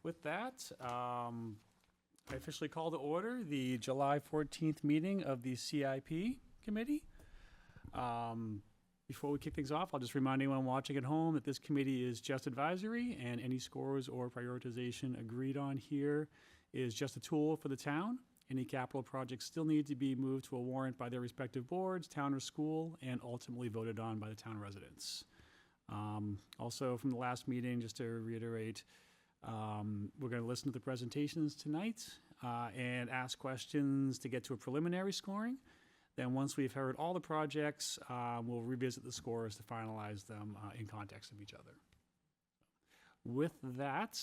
with that, I officially call to order the July 14th meeting of the CIP committee. Before we kick things off, I'll just remind anyone watching at home that this committee is just advisory, and any scores or prioritization agreed on here is just a tool for the town. Any capital projects still need to be moved to a warrant by their respective boards, town or school, and ultimately voted on by the town residents. Also, from the last meeting, just to reiterate, we're going to listen to the presentations tonight and ask questions to get to a preliminary scoring. Then once we've heard all the projects, we'll revisit the scores to finalize them in context of each other. With that,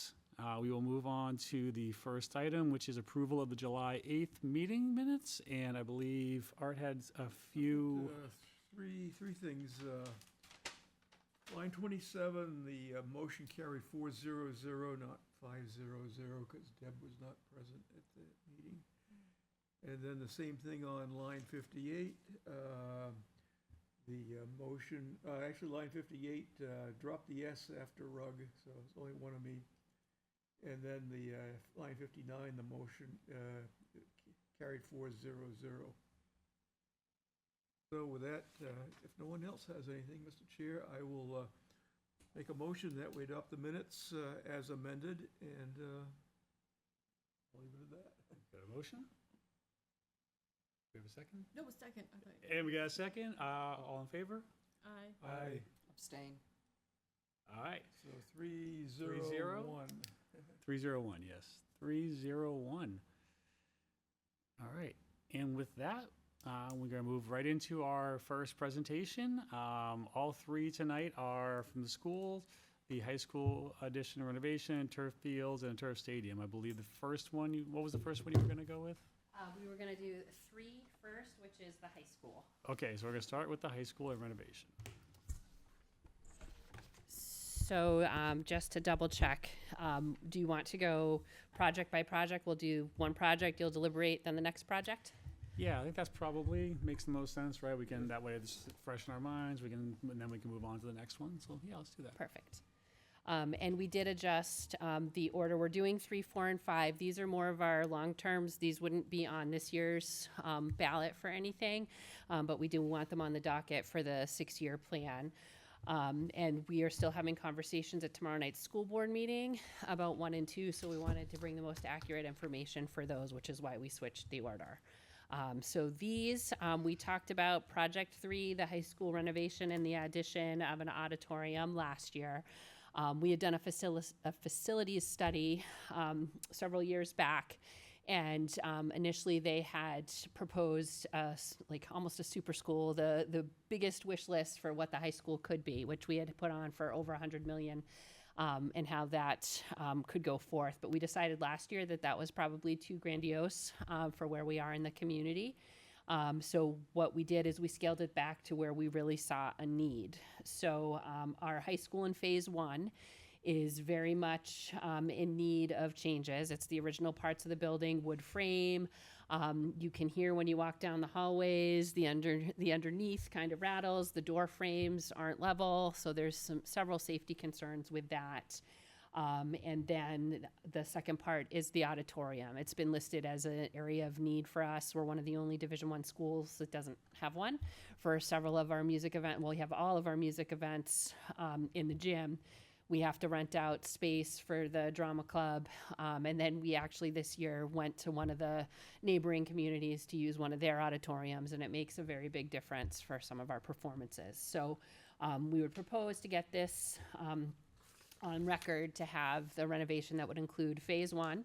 we will move on to the first item, which is approval of the July 8th meeting minutes. And I believe Art had a few... Three things. Line 27, the motion carried 400, not 500, because Deb was not present at the meeting. And then the same thing on line 58, the motion, actually line 58, dropped the S after rug, so it's only one of me. And then the line 59, the motion carried 400. So with that, if no one else has anything, Mr. Chair, I will make a motion that we adopt the minutes as amended, and I'll leave it at that. Got a motion? Do we have a second? No, a second. I thought And we got a second. All in favor? Aye. Aye. Abstain. All right. So 301. 301, yes. 301. All right. And with that, we're going to move right into our first presentation. All three tonight are from the schools, the high school addition and renovation, turf fields, and turf stadium. I believe the first one, what was the first one you were going to go with? We were going to do 3 first, which is the high school. Okay, so we're going to start with the high school and renovation. So just to double check, do you want to go project by project? We'll do one project, you'll deliberate, then the next project? Yeah, I think that's probably makes the most sense, right? We can, that way it's fresh in our minds, and then we can move on to the next one. So yeah, let's do that. Perfect. And we did adjust the order. We're doing 3, 4, and 5. These are more of our long terms. These wouldn't be on this year's ballot for anything, but we do want them on the docket for the 6-year plan. And we are still having conversations at tomorrow night's school board meeting about 1 and 2, so we wanted to bring the most accurate information for those, which is why we switched the order. So these, we talked about Project 3, the high school renovation and the addition of an auditorium last year. We had done a facilities study several years back, and initially they had proposed like almost a super school, the biggest wish list for what the high school could be, which we had put on for over $100 million, and how that could go forth. But we decided last year that that was probably too grandiose for where we are in the community. So what we did is we scaled it back to where we really saw a need. So our high school in phase 1 is very much in need of changes. It's the original parts of the building, wood frame. You can hear when you walk down the hallways, the underneath kind of rattles, the door frames aren't level, so there's several safety concerns with that. And then the second part is the auditorium. It's been listed as an area of need for us. We're one of the only Division I schools that doesn't have one. For several of our music events, well, we have all of our music events in the gym. We have to rent out space for the drama club. And then we actually this year went to one of the neighboring communities to use one of their auditoriums, and it makes a very big difference for some of our performances. So we would propose to get this on record to have the renovation that would include phase 1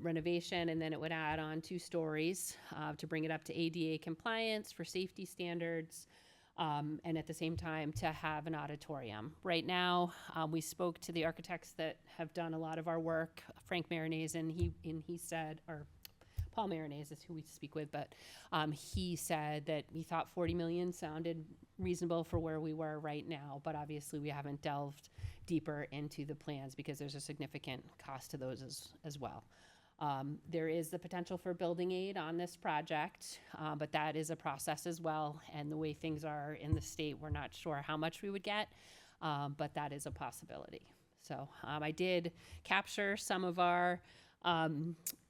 renovation, and then it would add on 2 stories to bring it up to ADA compliance for safety standards, and at the same time to have an auditorium. Right now, we spoke to the architects that have done a lot of our work, Frank Marinese, and he said, or Paul Marinese is who we speak with, but he said that he thought 40 million sounded reasonable for where we were right now, but obviously we haven't delved deeper into the plans because there's a significant cost to those as well. There is the potential for building aid on this project, but that is a process as well, and the way things are in the state, we're not sure how much we would get, but that is a possibility. So I did capture some of our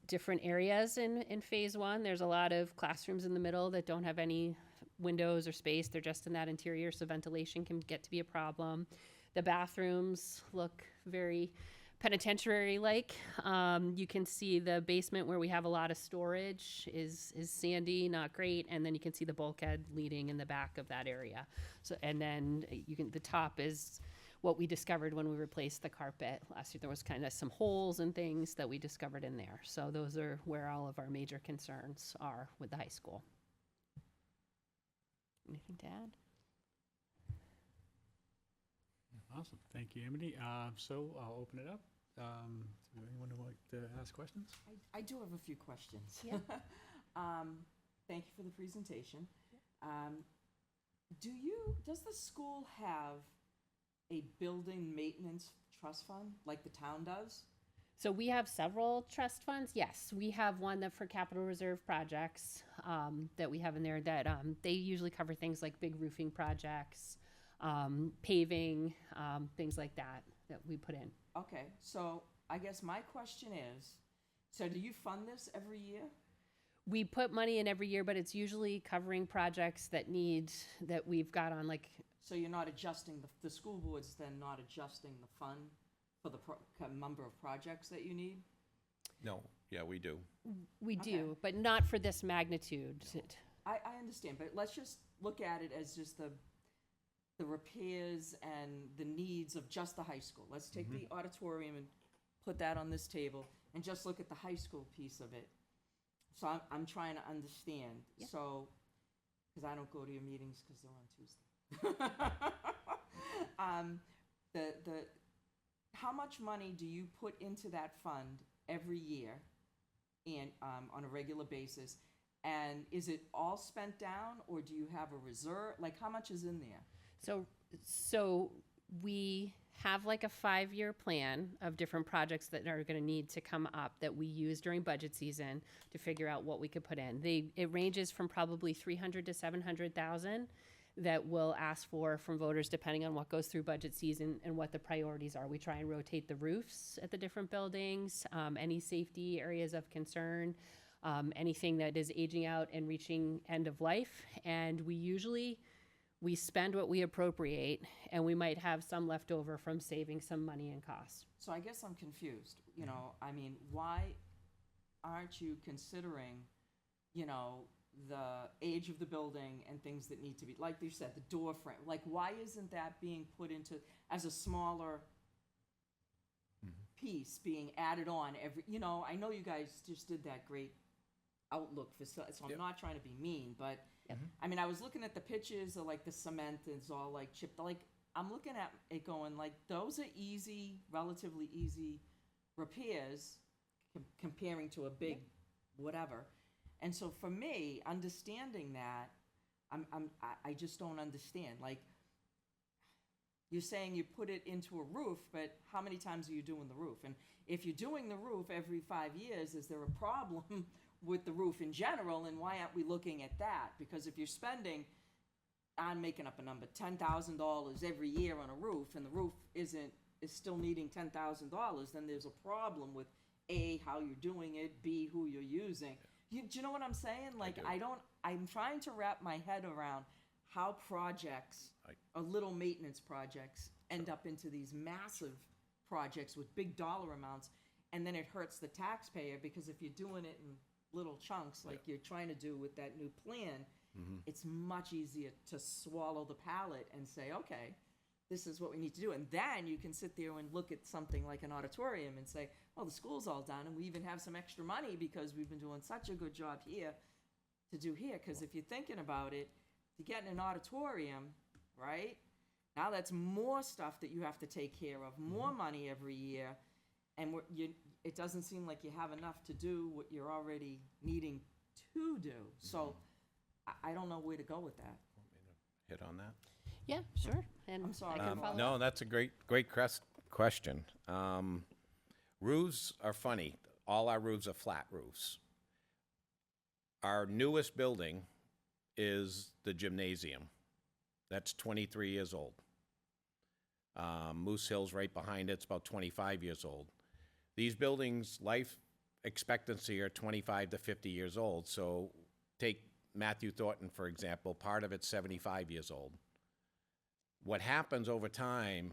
different areas in phase one. There's a lot of classrooms in the middle that don't have any windows or space. They're just in that interior, so ventilation can get to be a problem. The bathrooms look very penitentiary-like. You can see the basement where we have a lot of storage is sandy, not great, and then you can see the bulkhead leading in the back of that area. So, and then the top is what we discovered when we replaced the carpet last year. There was kind of some holes and things that we discovered in there. So those are where all of our major concerns are with the high school. Anything to add? Awesome. Thank you, Amity. So I'll open it up to anyone who would like to ask questions. I do have a few questions. Yeah. Thank you for the presentation. Does the school have a building maintenance trust fund like the town does? So we have several trust funds. Yes, we have one that for capital reserve projects that we have in there that they usually cover things like big roofing projects, paving, things like that we put in. Okay, so I guess my question is, so do you fund this every year? We put money in every year, but it's usually covering projects that we've got on like. So you're not adjusting, the school board's then not adjusting the fund for the number of projects that you need? No, yeah, we do. We Okay. do, but not for this magnitude. I understand, but let's just look at it as just the repairs and the needs of just the high school. Let's take the auditorium and put that on this table and just look at the high school piece of it. So I'm trying to understand. Yeah. So, because I don't go to your meetings because they're on Tuesday. How much money do you put into that fund every year and on a regular basis? And is it all spent down, or do you have a reserve? Like, how much is in there? So we have like a 5-year plan of different projects that are going to need to come up that we use during budget season to figure out what we could put in. It ranges from probably 300 to 700,000 that we'll ask for from voters depending on what goes through budget season and what the priorities are. We try and rotate the roofs at the different buildings, any safety areas of concern, anything that is aging out and reaching end of life. And we spend what we appropriate, and we might have some left over from saving some money and costs. So I guess I'm confused. You know, I mean, why aren't you considering, you know, the age of the building and things that need to be, like you said, the door frame? Like, why isn't that being put into, as a smaller piece being added on every, you know, I know you guys just did that great outlook for, so I'm Yep. not trying to be mean, but Yep. I mean, I was looking at the pictures of like the cement is all like chipped, like, I'm looking at it going like, those are easy, relatively easy repairs comparing to a big whatever. And so for me, understanding that, I just don't understand. Like, you're saying you put it into a roof, but how many times are you doing the roof? And if you're doing the roof every 5 years, is there a problem with the roof in general, and why aren't we looking at that? Because if you're spending, I'm making up a number, $10,000 every year on a roof, and the roof is still needing $10,000, then there's a problem with A, how you're doing it, B, who you're using. Do you know what I'm saying? Like, do. I'm trying to wrap my head around how projects, or little maintenance projects, end up into these massive projects with big dollar amounts, and then it hurts the taxpayer, because if you're doing it in little chunks like you're trying to do with that new plan, it's much easier to swallow the palate and say, okay, this is what we need to do. And then you can sit there and look at something like an auditorium and say, well, the school's all done, and we even have some extra money because we've been doing such a good job here to do here. Because if you're thinking about it, to get in an auditorium, right, now that's more stuff that you have to take care of, more money every year, and it doesn't seem like you have enough to do what you're already needing to do. So I don't know where to go with that. Hit on that? Yeah, sure. And I'm sorry. I can follow No, up. that's a great question. Roofs are funny. All our roofs are flat roofs. Our newest building is the gymnasium. That's 23 years old. Moose Hill's right behind it, it's about 25 years old. These buildings' life expectancy are 25 to 50 years old. So take Matthew Thornton, for example, part of it's 75 years old. What happens over time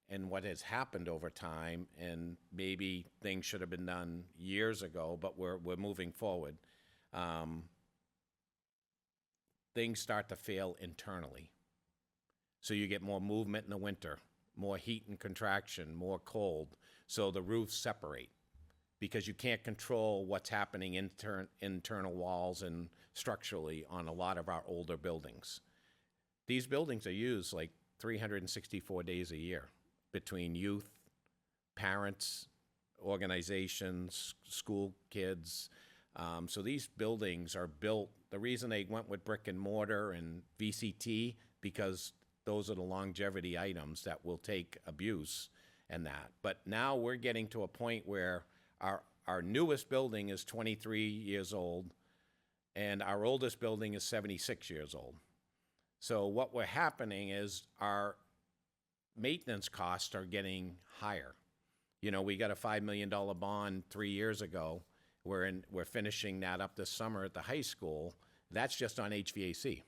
and what has happened over time, and maybe things should have been done years ago, but we're moving forward, things start to fail internally. So you get more movement in the winter, more heat and contraction, more cold. So the roofs separate because you can't control what's happening internal walls and structurally on a lot of our older buildings. These buildings are used like 364 days a year between youth, parents, organizations, school kids. So these buildings are built, the reason they went with brick and mortar and VCT, because those are the longevity items that will take abuse and that. But now we're getting to a point where our newest building is 23 years old and our oldest building is 76 years old. So what we're happening is our maintenance costs are getting higher. You know, we got a $5 million bond 3 years ago. We're finishing that up this summer at the high school. That's just on HVAC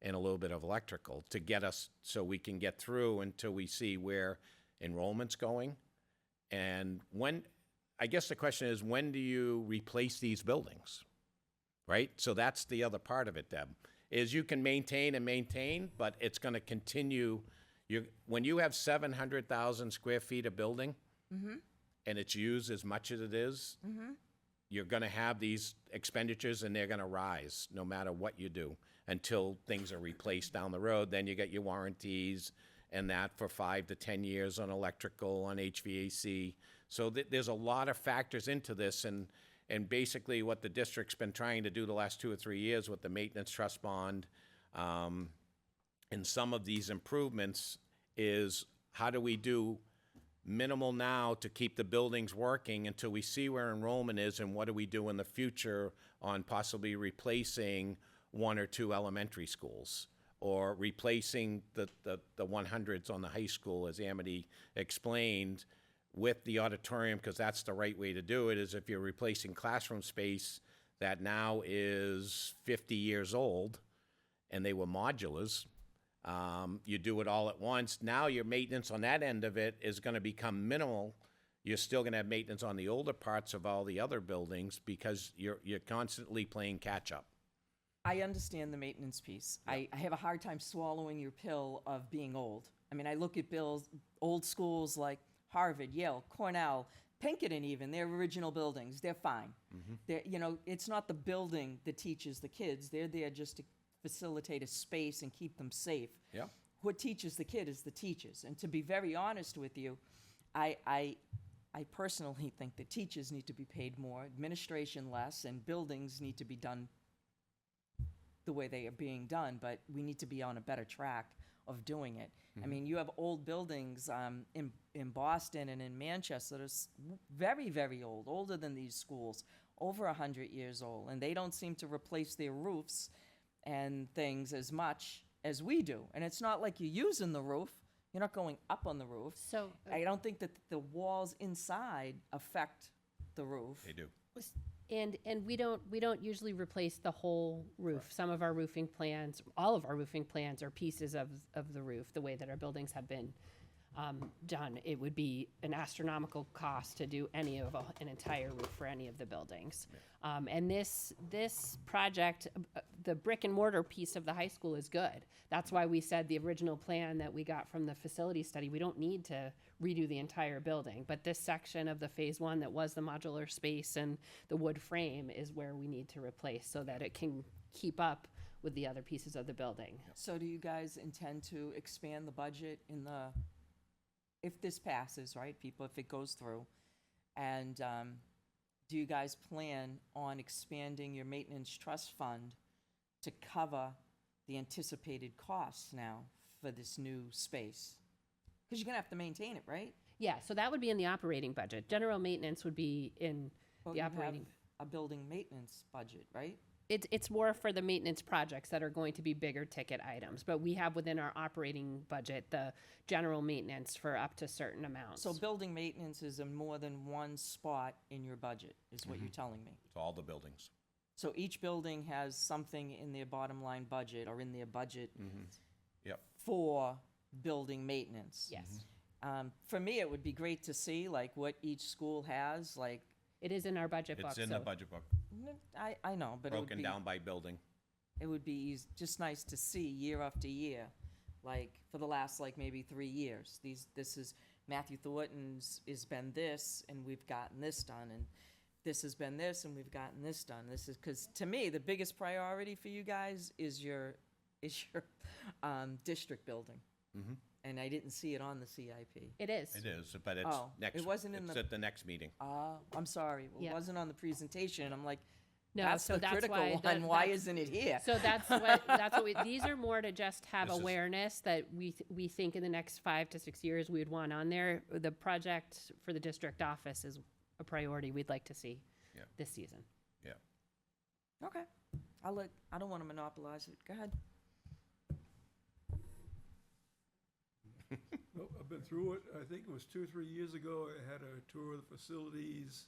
and a little bit of electrical to get us so we can get through until we see where enrollment's going. And when, I guess the question is, when do you replace these buildings, right? So that's the other part of it, Deb, is you can maintain and maintain, but it's going to continue. When you have 700,000 square feet of building and it's used as much as it is, you're going to have these expenditures and they're going to rise no matter what you do until things are replaced down the road. Then you get your warranties and that for 5 to 10 years on electrical, on HVAC. So there's a lot of factors into this, and basically what the district's been trying to do the last 2 or 3 years with the maintenance trust bond and some of these improvements is how do we do minimal now to keep the buildings working until we see where enrollment is, and what do we do in the future on possibly replacing 1 or 2 elementary schools or replacing the 100s on the high school, as Amity explained, with the auditorium, because that's the right way to do it, is if you're replacing classroom space that now is 50 years old and they were modulars, you do it all at once. Now your maintenance on that end of it is going to become minimal. You're still going to have maintenance on the older parts of all the other buildings because you're constantly playing catch up. I understand the maintenance piece. I have a hard time swallowing your pill of being old. I mean, I look at old schools like Harvard, Yale, Cornell, Pinkerton even, their original buildings, they're fine. They're, you know, it's not the building that teaches the kids. They're there just to facilitate a space and keep them safe. Yeah. What teaches the kid is the teachers. And to be very honest with you, I personally think that teachers need to be paid more, administration less, and buildings need to be done the way they are being done, but we need to be on a better track of doing it. I mean, you have old buildings in Boston and in Manchester that are very, very old, older than these schools, over 100 years old, and they don't seem to replace their roofs and things as much as we do. And it's not like you're using the roof. You're not going up on the roof. So, I don't think that the walls inside affect the roof. They do. and we don't usually replace the whole roof. Some of our roofing plans, all of our roofing plans are pieces of the roof, the way that our buildings have been done. It would be an astronomical cost to do any of an entire roof for any of the buildings. And this project, the brick and mortar piece of the high school is good. That's why we said the original plan that we got from the facility study, we don't need to redo the entire building. But this section of the phase 1 that was the modular space and the wood frame is where we need to replace so that it can keep up with the other pieces of the building. So do you guys intend to expand the budget if this passes, right, people, if it goes through? And do you guys plan on expanding your maintenance trust fund to cover the anticipated costs now for this new space? Because you're going to have to maintain it, right? Yeah, so that would be in the operating budget. General maintenance would be in Well, the you have operating. a building maintenance budget, right? It's more for the maintenance projects that are going to be bigger ticket items, but we have within our operating budget, the general maintenance for up to certain amounts. So building maintenance is in more than one spot in your budget, is what you're telling me? It's all the buildings. So each building has something in their bottom line budget or in their budget Yep. for building maintenance? Yes, For me, it would be great to see like what each school has, like, it is in our budget book, It's in the so budget book, I know, but it would broken be, down by building. it would be just nice to see year after year, like for the last like maybe 3 years. This is Matthew Thornton's has been this, and we've gotten this done, and this has been this, and we've gotten this done. This is because to me the biggest priority for you guys is your district building, and I didn't see it on the CIP. it is. It is, but it's Oh, next. it wasn't in it's the- at the next meeting. I'm sorry, it Yeah. wasn't on the presentation. I'm like, No, that's so the that's critical why one. Why that's- isn't it here? So that's what we, these are more to just have This is- awareness that we think in the next 5 to 6 years we would want on there. The project for the district office is a priority we'd like to see Yeah. this season. Yeah. Okay, I don't want to monopolize it. Go ahead. Well, I've been through it. I think it was 2 or 3 years ago. I had a tour of the facilities.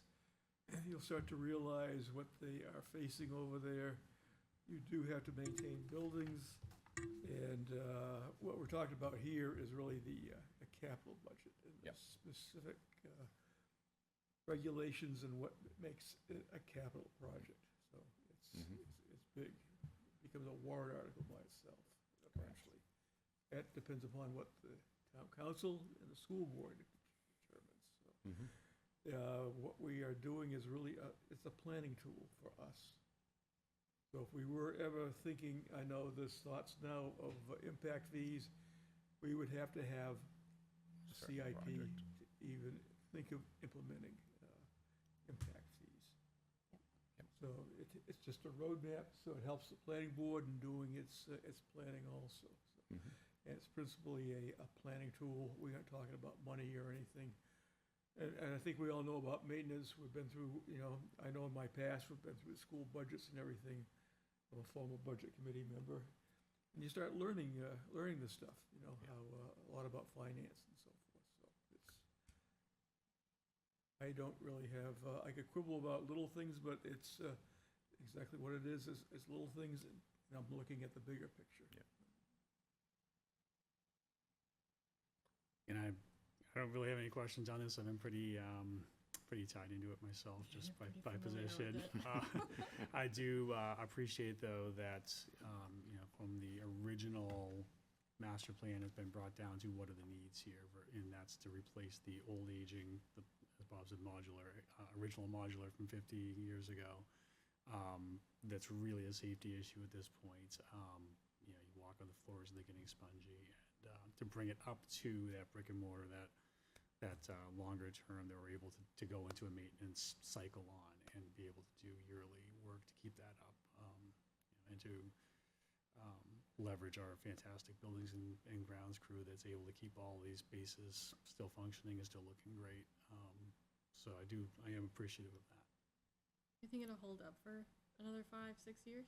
You'll start to realize what they are facing over there. You do have to maintain buildings. And what we're talking about here is really the capital budget and the Yep. specific regulations and what makes it a capital project. So it's big. It becomes a warrant article by itself eventually. That depends upon what the town council and the school board determines. So, what we are doing is really, it's a planning tool for us. So if we were ever thinking, I know there's thoughts now of impact fees, we would have to have a Certain CIP project. to even think of implementing impact fees. So it's just a roadmap, so it helps the planning board in doing its planning also. So, and it's principally a planning tool. We aren't talking about money or anything. And I think we all know about maintenance. We've been through, I know in my past, we've been through the school budgets and everything. I'm a former budget committee member. And you start learning this stuff, how, a lot about finance and so forth. So I don't really have, I could quibble about little things, but it's exactly what it is little things, and I'm looking at the bigger picture. And I don't really have any questions on this. I've been pretty tied into it myself, just you're by pretty familiar with position. I do appreciate, though, that, from the original master plan has been brought down to what are the needs here, and that's to replace the old aging, as Bob said, original modular from 50 years ago. That's really a safety issue at this point. You walk on the floors, they're getting spongy, and to bring it up to that brick and mortar, that longer term that we're able to go into a maintenance cycle on and be able to do yearly work to keep that up, and to leverage our fantastic buildings and grounds crew that's able to keep all these bases still functioning and still looking great. So I am appreciative of that. You think it'll hold up for another 5, 6 years?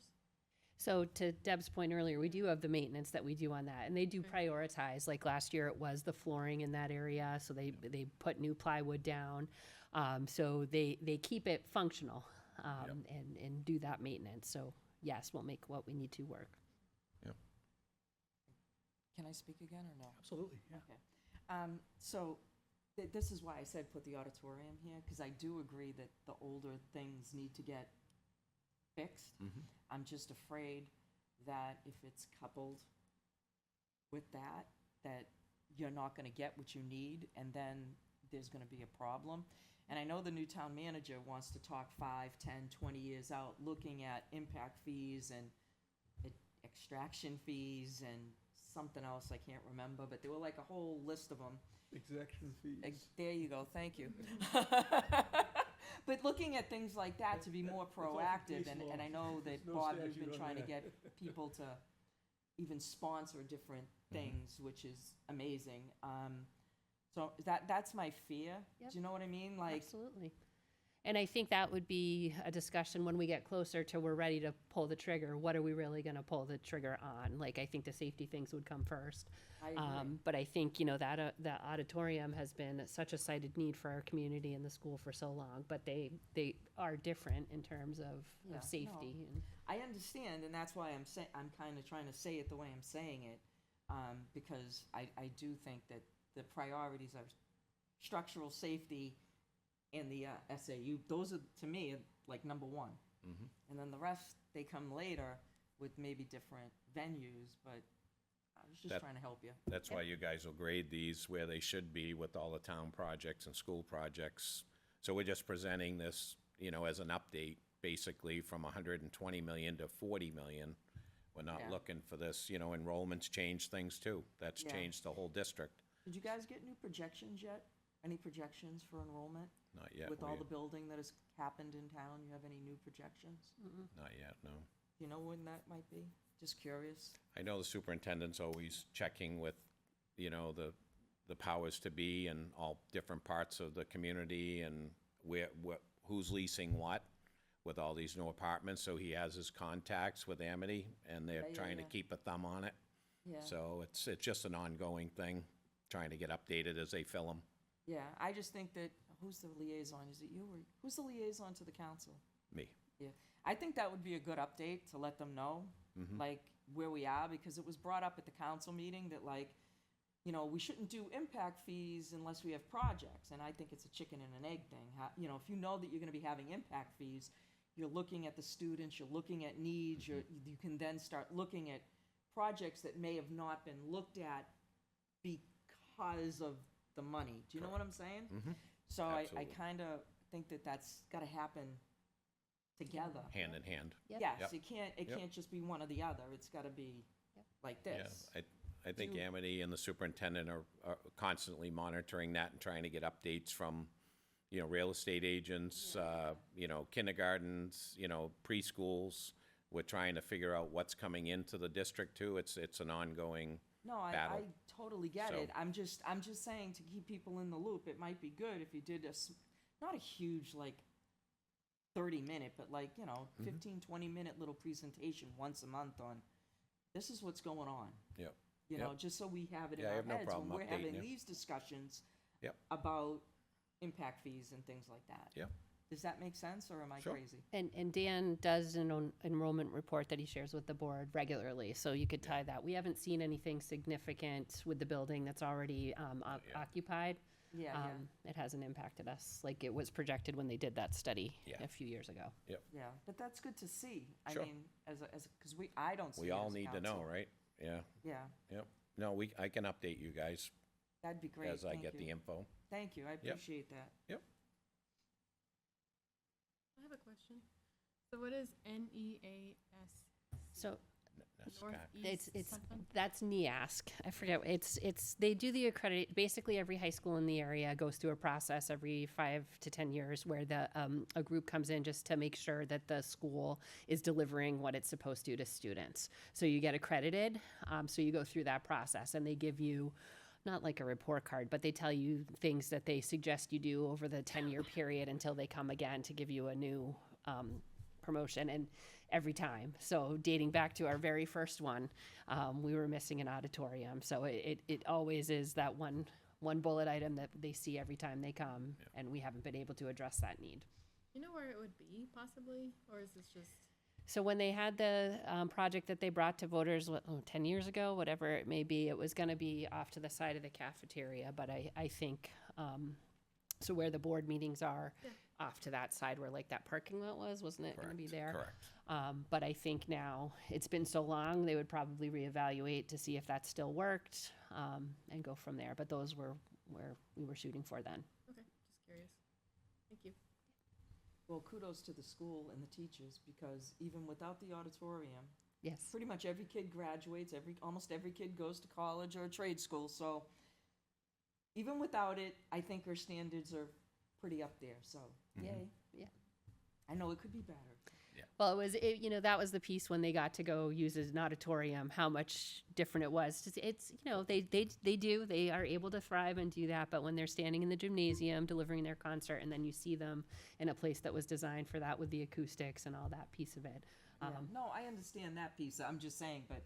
So to Deb's point earlier, we do have the maintenance that we do on that, and they do prioritize. Like last year, it was the flooring in that area, so they put new plywood down. So they keep it functional and do that maintenance. So yes, we'll make what we need to work. Can I speak again or no? Absolutely, yeah. Okay. So this is why I said put the auditorium here, because I do agree that the older things need to get fixed. I'm just afraid that if it's coupled with that you're not gonna get what you need, and then there's gonna be a problem. And I know the new town manager wants to talk 5, 10, 20 years out, looking at impact fees and extraction fees and something else I can't remember, but there were like a whole list of them. Execution fees. There you go, thank you. But looking at things like that to be more That's all proactive, case law. and I know There's that no Bob, you've statute been on trying to that. get people to even sponsor different things, which is amazing. So that's my fear. Yep. Do you know what I mean? Like, Absolutely. And I think that would be a discussion when we get closer to we're ready to pull the trigger. What are we really going to pull the trigger on? Like, I think the safety things would come first. I agree. But I think, you know, that the auditorium has been such a cited need for our community and the school for so long, but they are different in terms of Yeah, safety. And I understand, and that's why I'm kind of trying to say it the way I'm saying it, because I do think that the priorities are structural safety and the SAU. Those are, to me, like number one. Mhm. And then the rest, they come later with maybe different venues, but I was just That- trying to help you. That's why you guys will grade these where they should be with all the town projects and school projects. So we're just presenting this, you know, as an update, basically from 120 million to 40 million. We're not Yeah. looking for this, you know, enrollments change things too. That's Yeah. changed the whole district. Did you guys get new projections yet? Any projections for enrollment? Not yet. With all the building that has happened in town, you have any new projections? Not yet, no. Do you know when that might be? Just curious. I know the superintendent's always checking with, you know, the powers to be and all different parts of the community and who's leasing what with all these new apartments. So he has his contacts with Amity, and they're Yeah, trying to yeah. keep a thumb on it. Yeah. So it's just an ongoing thing, trying to get updated as they fill them. Yeah, I just think that, who's the liaison? Is it you or, who's the liaison to the council? Me. Yeah, I think that would be a good update to let them know, like, where we are, because it was brought up at the council meeting that, like, you know, we shouldn't do impact fees unless we have projects, and I think it's a chicken and an egg thing. You know, if you know that you're gonna be having impact fees, you're looking at the students, you're looking at needs, you can then start looking at projects that may have not been looked at because of the money. Do you know what I'm saying? So I Absolutely. kind of think that that's gotta happen together. Hand in hand. Yep. Yes, Yep. it Yep. can't just be one or the other, it's gotta be Yep. like Yeah, this. I think Do- Amity and the superintendent are constantly monitoring that and trying to get updates from, you know, real estate agents, you know, kindergartens, you know, preschools. We're trying to figure out what's coming into the district too. It's an ongoing, No, I battle. totally get So- it, I'm just saying to keep people in the loop, it might be good if you did not a huge, like, 30-minute, but like, you know, 15, 20-minute little presentation once a month on, this is what's going on. Yep. You Yep. know, just so we have it in Yeah, I our have no heads when problem we're having updating you. these discussions Yep. about impact fees and things like that. Yep. Does that make sense, or am I Sure. crazy? And Dan does an enrollment report that he shares with the board regularly, so you could tie that. We haven't seen anything significant with the building that's already yet. occupied. Yeah, It hasn't impacted us like it was projected when they did that study Yeah. a few years ago. yeah, but that's good to see. Sure. I mean, because I don't see we it all as a need to know, council. right? Yeah, Yeah, yep. No, I can update you guys that'd be great. as I Thank get you. the info. Thank you, I appreciate that. I have a question. So what is NEAS? So That's Scott. Northeast something? that's NEASC. I forget. It's they do the accredit. Basically, every high school in the area goes through a process every 5 to 10 years where a group comes in just to make sure that the school is delivering what it's supposed to students. So you get accredited. So you go through that process, and they give you not like a report card, but they tell you things that they suggest you do over the 10-year period until they come again to give you a new promotion. And every time. So dating back to our very first one, we were missing an auditorium. So it always is that one bullet item that they see every time they come, and we haven't been able to address that need. You know where it would be possibly, or is this just? So when they had the project that they brought to voters 10 years ago, whatever it may be, it was going to be off to the side of the cafeteria. But I think, so where the board meetings are, Yeah. off to that side where like that parking lot was, wasn't it going to be there? Correct. But I think now it's been so long, they would probably reevaluate to see if that still worked and go from there. But those were where we were shooting for then. Okay, just curious. Thank you. Well, kudos to the school and the teachers, because even without the auditorium, Yes. pretty much every kid graduates, almost every kid goes to college or a trade school, so even without it, I think our standards are pretty up there, so yay. Yeah. I know it could be better. Well, that was the piece when they got to go use as an auditorium, how much different it was. It's, they are able to thrive and do that, but when they're standing in the gymnasium delivering their concert, and then you see them in a place that was designed for that with the acoustics and all that piece of it. Yeah. No, I understand that piece. I'm just saying, but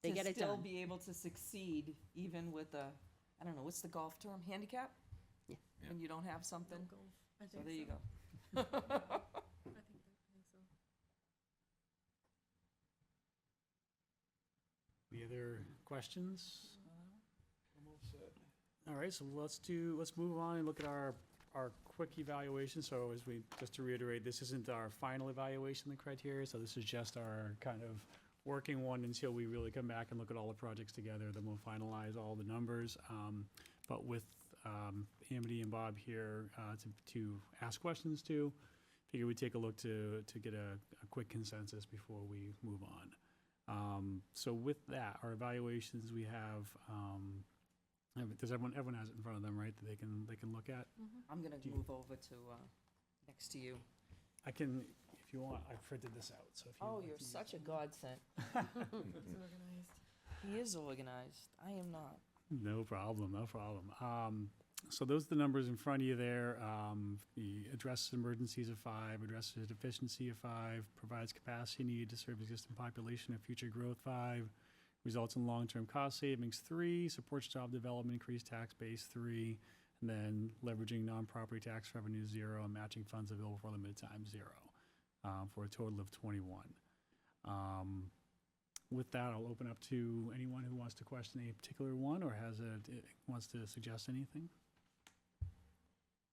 They to get it still done. be able to succeed even with a, I don't know, what's the golf term? Handicap? Yeah. When you don't have something? I So think there you so. go. I think so. Any other questions? I'm all set. All right, so let's move on and look at our quick evaluation. So just to reiterate, this isn't our final evaluation of the criteria, so this is just our kind of working one until we really come back and look at all the projects together, then we'll finalize all the numbers. But with Amity and Bob here to ask questions to, figure we'd take a look to get a quick consensus before we move on. So with that, our evaluations we have, does everyone has it in front of them, right, that they can look at? I'm gonna Do you- move over to, next to you. I can, if you want, I printed this out, so if you. Oh, want you're to use such a it. godsend. It's organized. He is organized. I am not. No problem, no problem. So those are the numbers in front of you there. The addresses emergencies of 5, addresses deficiency of 5, provides capacity needed to serve existing population of future growth 5, results in long-term cost savings 3, supports job development, increased tax base 3, and then leveraging non-property tax revenue 0, and matching funds available for limited time 0, for a total of 21. With that, I'll open up to anyone who wants to question a particular one or wants to suggest anything.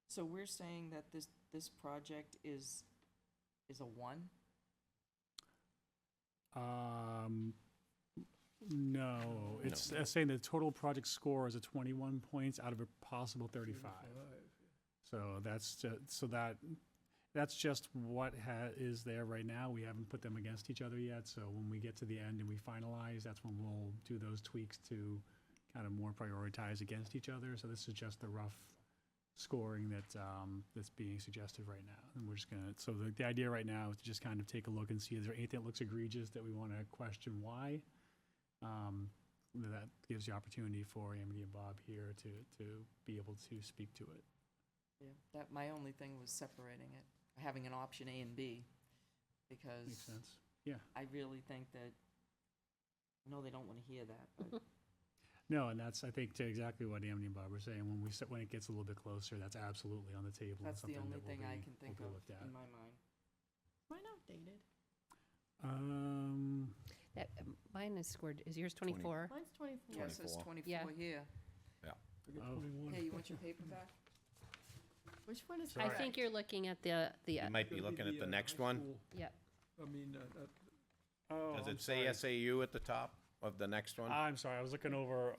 So we're saying that this project is a 1? No, it's saying the total project score is a 21 points out of a possible 35. So that's just what is there right now. We haven't put them against each other yet. So when we get to the end and we finalize, that's when we'll do those tweaks to kind of more prioritize against each other. So this is just the rough scoring that's being suggested right now. And we're just gonna, so the idea right now is to just kind of take a look and see, is there anything that looks egregious that we want to question why? That gives the opportunity for Amity and Bob here to be able to speak to it. Yeah, that, my only thing was separating it, having an option A and B, Makes because sense? Yeah. I really think that, I know they don't want to hear that, but No, and that's, I think, to exactly what Amity and Bob were saying. When it gets a little bit closer, that's absolutely on the table. and that's the something only that will thing I be- can think will be of looked at. in my mind. Mine outdated. Mine is scored, is yours 24? Mine's 24. Yeah, it says 24. 24 Yeah. here. I got Oh. 21. Hey, you want your paper back? Which one is I think you're looking at the, You might be Gonna looking at the high next one. school. yep. I mean, Oh, Does I'm it say sorry. SAU at the top of the next one? I'm sorry, I was looking over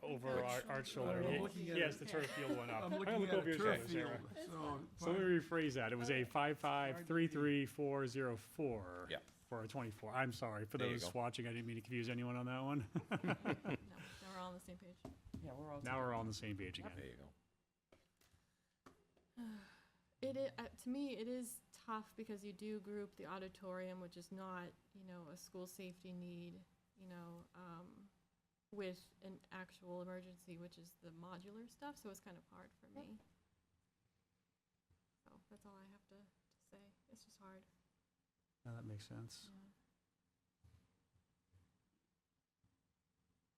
our shoulder. I'm Yeah, looking at yes, it. the turf field one up. I'm I'll looking look at over a your turf shoulder, field, Sarah. so. So let me rephrase that. It was a 5533404. Yeah. For a 24. I'm sorry. For There you those go. watching, I didn't mean to confuse anyone on that one. No, now we're all on the same page. Yeah, we're all. Now we're all on the same page again. There you go. To me, it is tough because you do group the auditorium, which is not, a school safety need, with an actual emergency, which is the modular stuff, so it's kind of hard for me. So that's all I have to say. It's just hard. No, that makes sense. Yeah.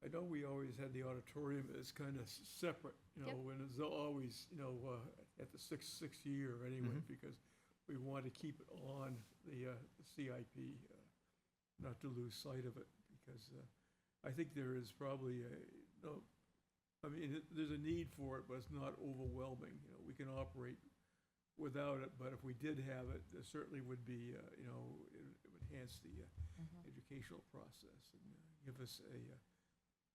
I know we always had the auditorium as kind of separate, Yep. when it's always, at the sixth year anyway, because we want to keep it on the CIP, not to lose sight of it, because I think there is probably there's a need for it, but it's not overwhelming. We can operate without it, but if we did have it, there certainly would be, it would enhance the educational process and give us a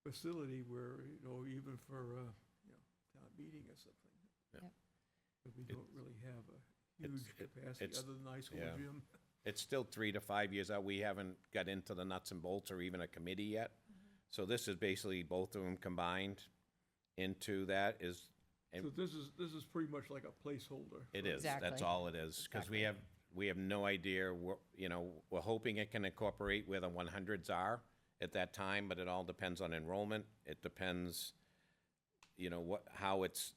facility where, even for, town meeting or something. Yeah. But we don't really have a huge capacity it's- other than the high school yeah. gym. It's still 3 to 5 years out. We haven't got into the nuts and bolts or even a committee yet. So this is basically both of them combined into that is, So this is pretty much like a placeholder. it is, that's Exactly. all it is. Because we have We have no idea, you know, we're hoping it can incorporate where the 100s are at that time, but it all depends on enrollment. It depends, you know, how it's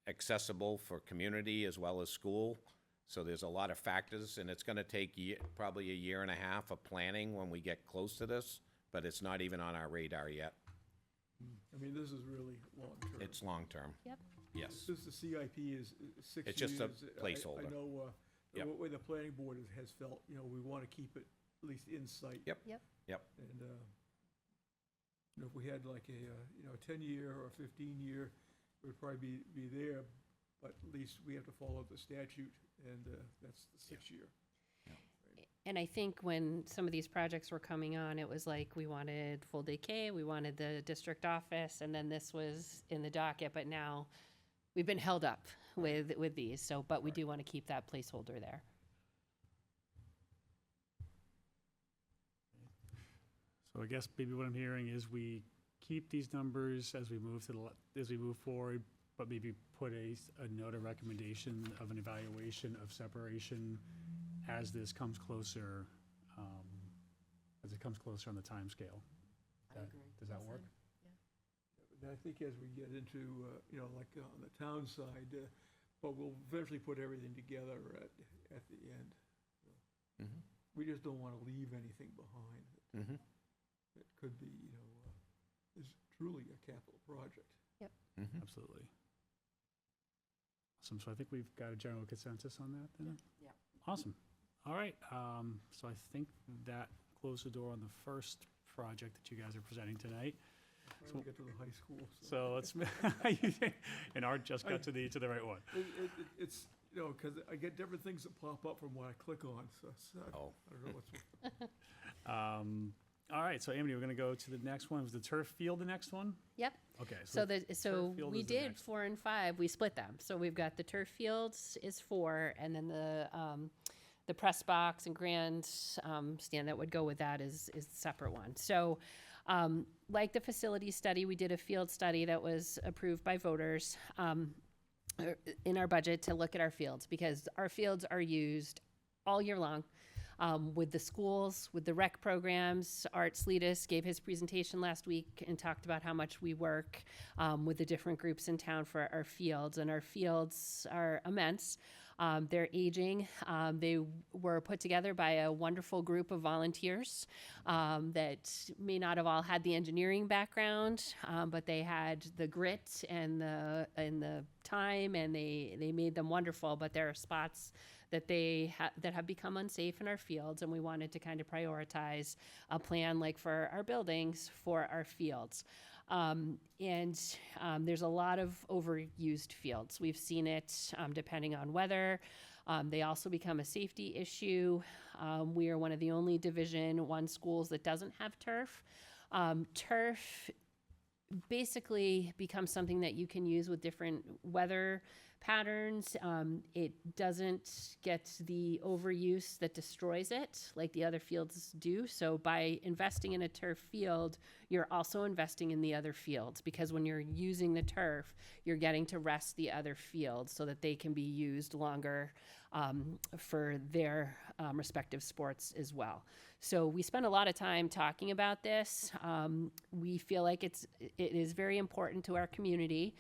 accessible for community as well as school. So there's a lot of factors, and it's gonna take probably a year and a half of planning when we get close to this, but it's not even on our radar yet. I mean, this is really long-term. It's long-term. Yep. Yes. Since the CIP is 6 years. It's just a I placeholder. know, Yep. the way the planning board has felt, you know, we want to keep it at least in sight. Yep. Yep. Yep. And, you know, if we had like a, you know, a 10-year or a 15-year, it would probably be there, but at least we have to follow the statute, and that's the 6-year. And I think when some of these projects were coming on, it was like we wanted full day K, we wanted the district office, and then this was in the docket, but now we've been held up with these, so, but we do want to keep that placeholder there. So I guess maybe what I'm hearing is we keep these numbers as we move as we move forward, but maybe put a note of recommendation of an evaluation of separation as this comes closer, as it comes closer on the timescale. I agree. Does that work? And I think as we get into, you know, like on the town side, but we'll eventually put everything together at the end. Mm-hmm. We just don't want to leave anything behind. Mm-hmm. It could be, you know, is truly a capital project. Mm-hmm. Absolutely. Awesome. So I think we've got a general consensus on that then? Yeah. Awesome. All right. So I think that closed the door on the first project that you guys are presenting tonight. Finally get to the high school. So let's, and Art just got to the right one. It's, you know, because I get different things that pop up from what I click on, so I don't know what's. All right, so Amity, we're gonna go to the next one. Was the turf field the next one? Yep. Okay. So turf field we is the did next. 4 and 5, we split them. So we've got the turf fields is 4, and then the press box and grand stand that would go with that is a separate one. So like the facility study, we did a field study that was approved by voters in our budget to look at our fields, because our fields are used all year long. With the schools, with the rec programs. Art Sleetis gave his presentation last week and talked about how much we work with the different groups in town for our fields, and our fields are immense. They're aging. They were put together by a wonderful group of volunteers that may not have all had the engineering background, but they had the grit and the time, and they made them wonderful. But there are spots that that have become unsafe in our fields, and we wanted to kind of prioritize a plan like for our buildings for our fields. There's a lot of overused fields. We've seen it depending on weather. They also become a safety issue. We are one of the only Division I schools that doesn't have turf. Turf basically becomes something that you can use with different weather patterns. It doesn't get the overuse that destroys it like the other fields do. So by investing in a turf field, you're also investing in the other fields, because when you're using the turf, you're getting to rest the other fields so that they can be used longer for their respective sports as well. So we spent a lot of time talking about this. We feel like it is very important to our community.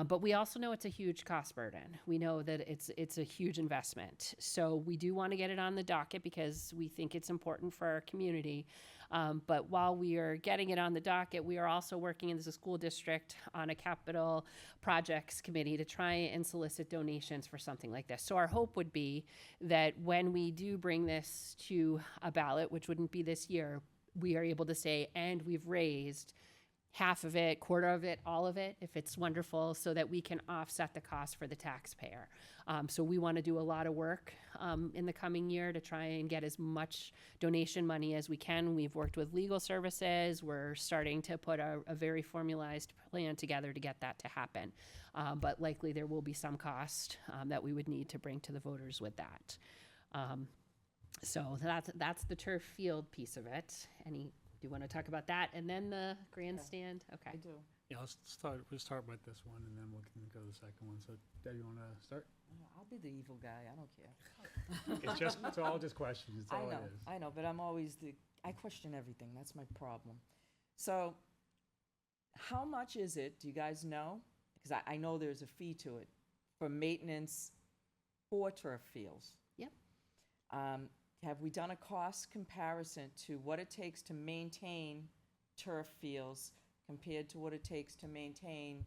But we also know it's a huge cost burden. We know that it's a huge investment. So we do want to get it on the docket because we think it's important for our community. But while we are getting it on the docket, we are also working as a school district on a capital projects committee to try and solicit donations for something like this. So our hope would be that when we do bring this to a ballot, which wouldn't be this year, we are able to say, and we've raised half of it, quarter of it, all of it, if it's wonderful, so that we can offset the cost for the taxpayer. So we want to do a lot of work in the coming year to try and get as much donation money as we can. We've worked with legal services. We're starting to put a very formalized plan together to get that to happen. But likely there will be some cost that we would need to bring to the voters with that. So that's the turf field piece of it. Do you want to talk about that? And then the grandstand? Okay. I do. Yeah, we'll start with this one, and then we can go to the second one. So, Deb, you want to start? I'll be the evil guy, I don't care. It's all just questions, it's all it is. I know, but I'm always I question everything, that's my problem. So, how much is it, do you guys know? Because I know there's a fee to it, for maintenance for turf fields. Yep. Have we done a cost comparison to what it takes to maintain turf fields compared to what it takes to maintain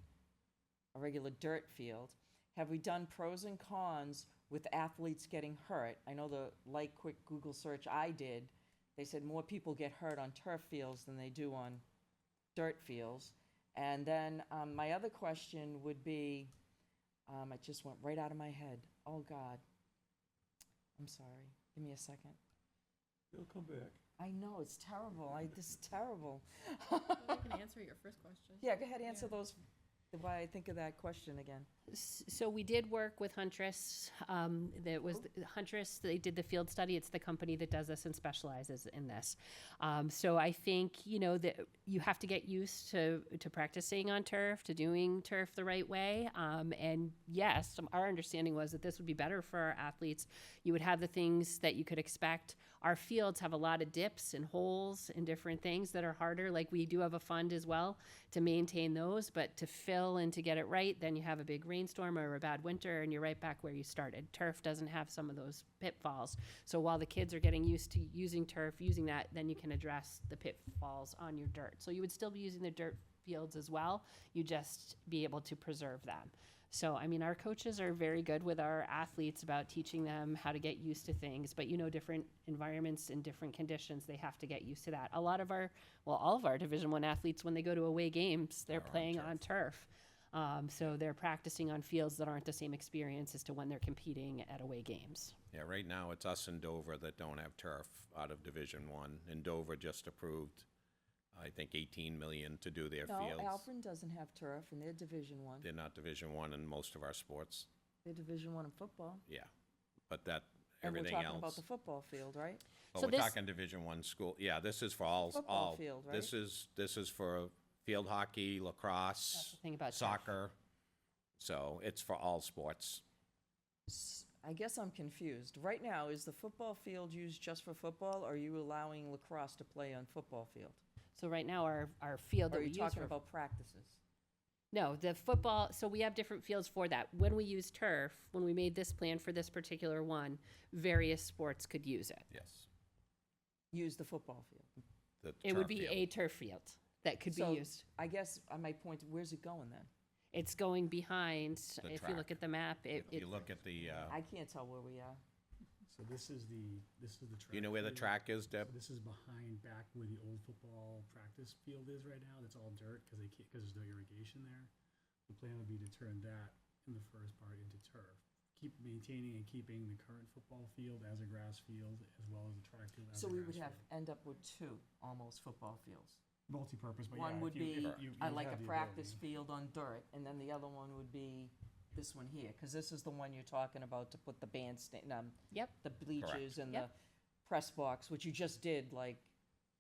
a regular dirt field? Have we done pros and cons with athletes getting hurt? I know the light quick Google search I did, they said more people get hurt on turf fields than they do on dirt fields. And then my other question would be, it just went right out of my head. Oh, God. I'm sorry. Give me a second. They'll come back. I know, it's terrible. This is terrible. Well, I can answer your first question. Yeah, go ahead, answer Yeah. those, why I think of that question again. So we did work with Huntress. That was Huntress. They did the field study. It's the company that does this and specializes in this. So I think that you have to get used to practicing on turf, to doing turf the right way. And yes, our understanding was that this would be better for our athletes. You would have the things that you could expect. Our fields have a lot of dips and holes and different things that are harder. Like we do have a fund as well to maintain those, but to fill and to get it right, then you have a big rainstorm or a bad winter and you're right back where you started. Turf doesn't have some of those pitfalls. So while the kids are getting used to using turf, using that, then you can address the pitfalls on your dirt. So you would still be using the dirt fields as well. You just be able to preserve them. So, I mean, our coaches are very good with our athletes about teaching them how to get used to things, but different environments and different conditions, they have to get used to that. All of our Division I athletes, when they go to away games, they're playing on turf. So they're practicing on fields that aren't the same experience as to when they're competing at away games. Yeah, right now it's us and Dover that don't have turf out of Division One, and Dover just approved, I think, 18 million to do their No, fields. Alfred doesn't have turf and they're Division I. They're not Division One in most of our sports. They're Division I in football. Yeah, but that And we're everything talking else. about the football field, right? But So we're this- talking Division One school. Yeah, this is for all. Football field, right? This is for field hockey, lacrosse, That's the thing about turf. soccer. So it's for all sports. I guess I'm confused. Right now, is the football field used just for football, or are you allowing lacrosse to play on football field? So right now, our field Or that are we you use talking for about practices? No, the football, so we have different fields for that. When we use turf, when we made this plan for this particular one, various sports could use it. Yes. Use the football field. The It would turf be field. a turf field that could be So, used. I guess my point, where's it going then? It's going behind, The if you look track. at the map, If you look at the, I can't tell where we are. So this is the track. you know where the field. track is, Deb? So this is behind back where the old football practice field is right now. That's all dirt because there's no irrigation there. The plan would be to turn that in the first part into turf. Keep maintaining and keeping the current football field as a grass field as well as the track field as So a we grass would field. end up with two almost football fields. Multi-purpose, but One yeah, would if you- be if you like a have the practice ability. field on dirt, and then the other one would be this one here, because this is the one you're talking about to put the bandstand, Yep. the bleachers and Yep. the press box, which you just did like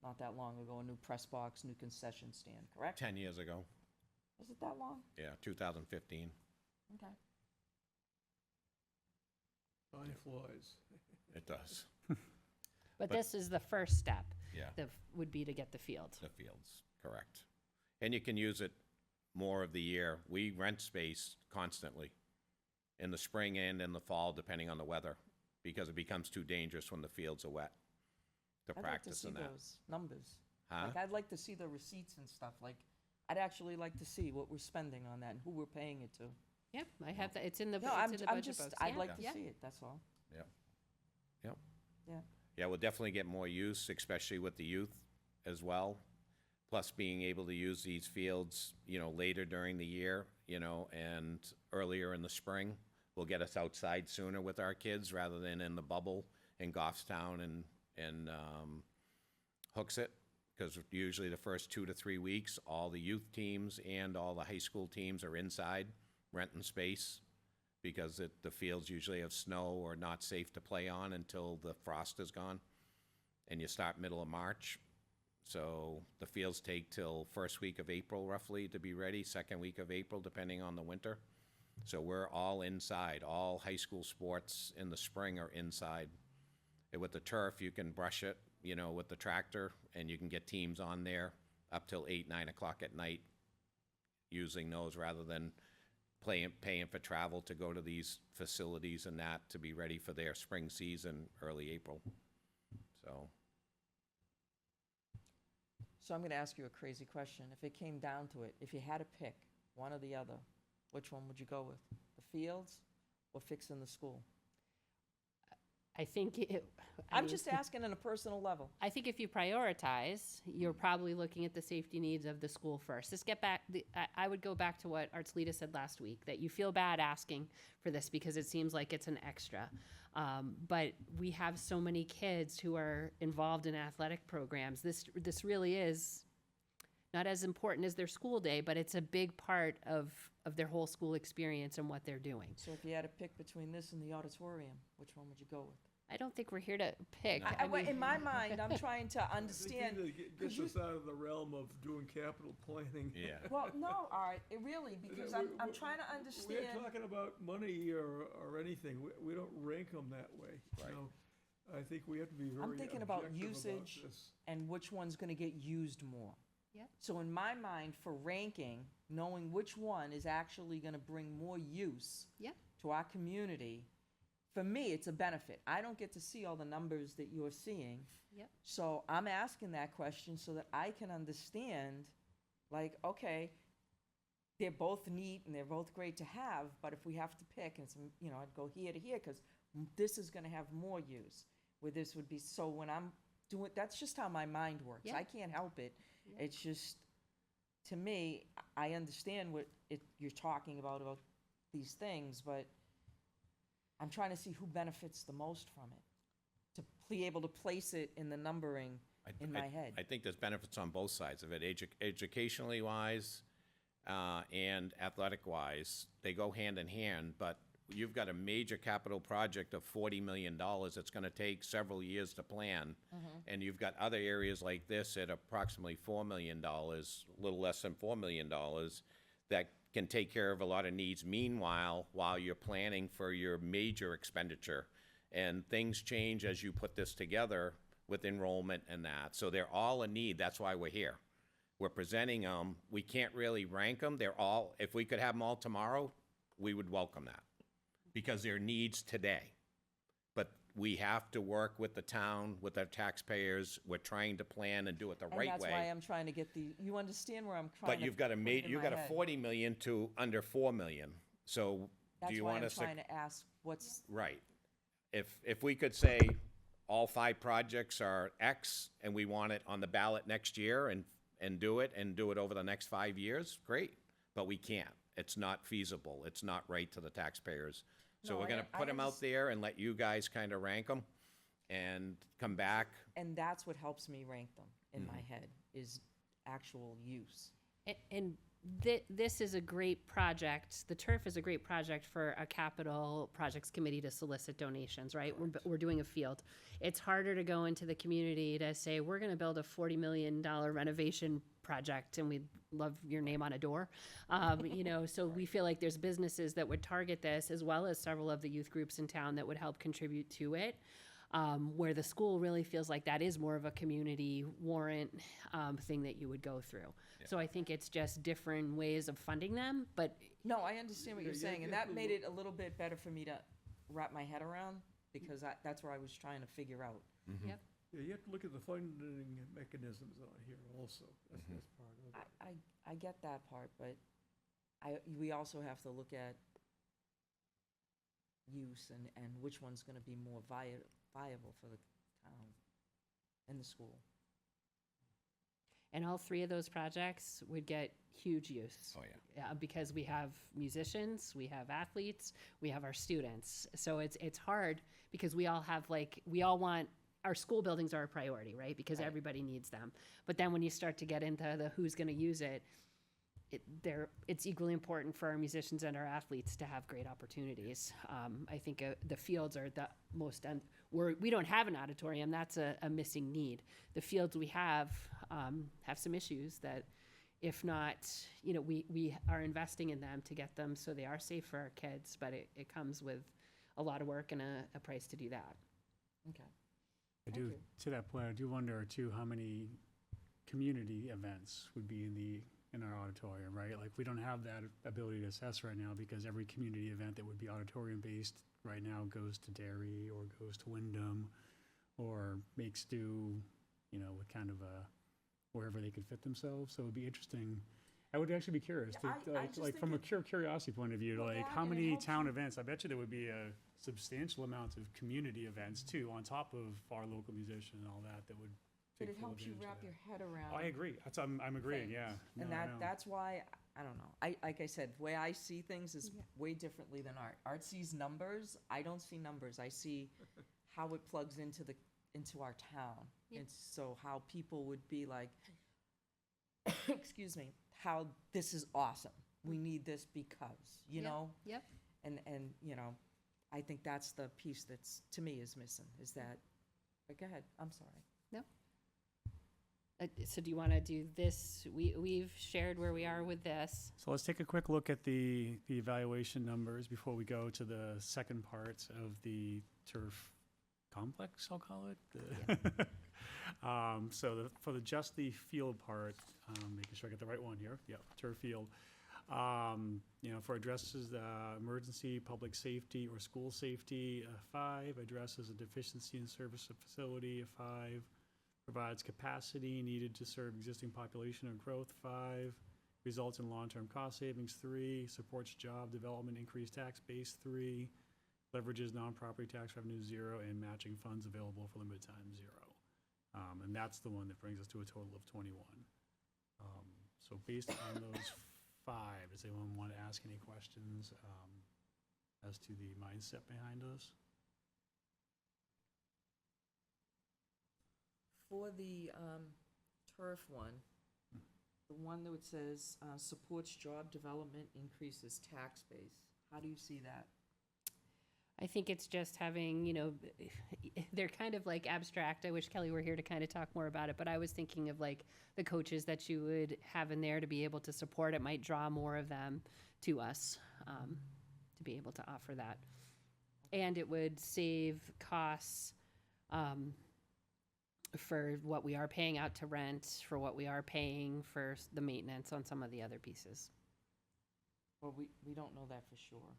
not that long ago, a new press box, new concession stand, correct? 10 years ago. Was it that long? Yeah, 2015. Okay. Time flies. It does. But But- this is the first step, Yeah, would be to get the field. the fields, correct. And you can use it more of the year. We rent space constantly in the spring and in the fall, depending on the weather, because it becomes too dangerous when the fields are wet to I'd like to practice see in that. those numbers. Huh? Like, I'd like to see the receipts and stuff, like, I'd actually like to see what we're spending on that and who we're paying it to. Yep, I have that, it's in the, No, it's I'm, in the I'm budget just, books. I'd Yeah, like to yeah. see it, that's all. Yeah, we'll definitely get more use, especially with the youth as well. Plus being able to use these fields, later during the year, and earlier in the spring will get us outside sooner with our kids rather than in the bubble in Goffstown and Hooksett. Because usually the first 2 to 3 weeks, all the youth teams and all the high school teams are inside renting space because the fields usually have snow or not safe to play on until the frost is gone. And you start middle of March. So the fields take till first week of April roughly to be ready, second week of April, depending on the winter. So we're all inside. All high school sports in the spring are inside. And with the turf, you can brush it, you know, with the tractor, and you can get teams on there up till 8, 9 o'clock at night using those rather than paying for travel to go to these facilities and that to be ready for their spring season early April. So I'm gonna ask you a crazy question. If it came down to it, if you had to pick one or the other, which one would you go with? The fields or fixing the school? I think I'm just asking on a personal level. I think if you prioritize, you're probably looking at the safety needs of the school first. I would go back to what Arts Lita said last week, that you feel bad asking for this because it seems like it's an extra. But we have so many kids who are involved in athletic programs. This really is not as important as their school day, but it's a big part of their whole school experience and what they're doing. So if you had to pick between this and the auditorium, which one would you go with? I don't think we're here to pick. No. I mean, In my mind, I'm trying to understand. I think it gets us out of the realm of doing capital planning. yeah. Well, no, all right, really, because I'm trying to understand. We're talking about money or anything. We don't rank them that way. Right. So I think we have to be very I'm thinking about objective usage this. and which one's gonna get used more. Yep. So in my mind, for ranking, knowing which one is actually gonna bring more use Yep. to our community, for me, it's a benefit. I don't get to see all the numbers that you're seeing. Yep. So I'm asking that question so that I can understand, like, okay, they're both neat and they're both great to have, but if we have to pick, and it's, you know, I'd go here to here, because this is gonna have more use, where this would be, so when I'm doing, that's just how my mind works. Yeah. I can't help it. Yeah. It's just, to me, I understand what you're talking about these things, but I'm trying to see who benefits the most from it, to be able to place it in the numbering in my head. I think there's benefits on both sides of it, educationally wise and athletic wise. They go hand in hand, but you've got a major capital project of $40 million that's gonna take several years to plan. And you've got other areas like this at approximately $4 million, a little less than $4 million, that can take care of a lot of needs meanwhile, while you're planning for your major expenditure. And things change as you put this together with enrollment and that. So they're all a need. That's why we're here. We're presenting them. We can't really rank them. They're all, if we could have them all tomorrow, we would welcome that, because they're needs today. But we have to work with the town, with our taxpayers. We're trying to plan and do it the right way. And that's why I'm trying to get you understand where I'm trying to But you've got put it in you've my got a head. 40 million to under 4 million. So do you want us That's why to? I'm trying to ask what's, Right. If we could say all 5 projects are X and we want it on the ballot next year and do it over the next 5 years, great. But we can't. It's not feasible. It's not right to the taxpayers. So No, we're gonna put them out there and let you guys kind of rank them and come back. and that's what helps me rank them in Mm-hmm. my head, is actual use. And this is a great project. The turf is a great project for a capital projects committee to solicit donations, right? We're doing a field. It's harder to go into the community to say, we're gonna build a $40 million renovation project and we'd love your name on a door. You know, so we feel like there's businesses that would target this, as well as several of the youth groups in town that would help contribute to it. Where the school really feels like that is more of a community warrant thing that you would go through. So I think it's just different ways of funding them, but No, I understand what you're Yeah, saying, and yeah, that made it a little bit better for me to wrap my head around, because that's where I was trying to figure out. yep. Yeah, you have to look at the funding mechanisms on here also. That's part of it. I get that part, but we also have to look at use and which one's gonna be more viable for the town and the school. And all 3 of those projects would get huge use. Oh, yeah. Because we have musicians, we have athletes, we have our students. So it's hard, because we all have, like, we all want, our school buildings are a priority, right? Because Right. everybody needs them. But then when you start to get into the who's gonna use it, it's equally important for our musicians and our athletes to have great opportunities. I think the fields are the most, we don't have an auditorium, that's a missing need. The fields we have some issues that, if not, we are investing in them to get them so they are safe for our kids, but it comes with a lot of work and a price to do that. Okay. I Thank do, you. to that point, I do wonder too, how many community events would be in our auditorium, right? Like, we don't have that ability to assess right now because every community event that would be auditorium-based right now goes to Derry or goes to Wyndham or makes do, with kind of wherever they could fit themselves. So it'd be interesting. I would actually be curious, Yeah, I just like think from a it- curiosity point of view, Well, like that, how and it many helps town you- events? I bet you there would be a substantial amount of community events too, on top of our local musician and all that would But take it full helps you advantage of wrap that. your head around. Oh, I agree. I'm agreeing. things. Yeah. And No, I know. that's why, I don't know. Like I said, the way I see things is Yeah. way differently than Art. Art sees numbers. I don't see numbers. I see how it plugs into our town. Yeah. And so how people would be like, excuse me, how this is awesome. We need this because, you Yep. know? Yep. And, I think that's the piece that's, to me, is missing, is that, but go ahead, I'm sorry. So do you want to do this? We've shared where we are with this. So let's take a quick look at the evaluation numbers before we go to the second part of the turf complex, I'll call it. For just the field part, making sure I get the right one here. Yep, turf field. For addresses, emergency, public safety, or school safety, 5. Addresses a deficiency in service of facility, 5. Provides capacity needed to serve existing population or growth, 5. Results in long-term cost savings, 3. Supports job development, increased tax base, 3. Leverages non-property tax revenue, 0, and matching funds available for limited time, 0. And that's the one that brings us to a total of 21. So based on those 5, does anyone want to ask any questions as to the mindset behind us? For the turf one, the one that says supports job development, increases tax base, how do you see that? I think it's just having, they're kind of like abstract. I wish Kelly were here to kind of talk more about it, but I was thinking of like the coaches that you would have in there to be able to support. It might draw more of them to us to be able to offer that. And it would save costs for what we are paying out to rent, for what we are paying for the maintenance on some of the other pieces. Well, we don't know that for sure,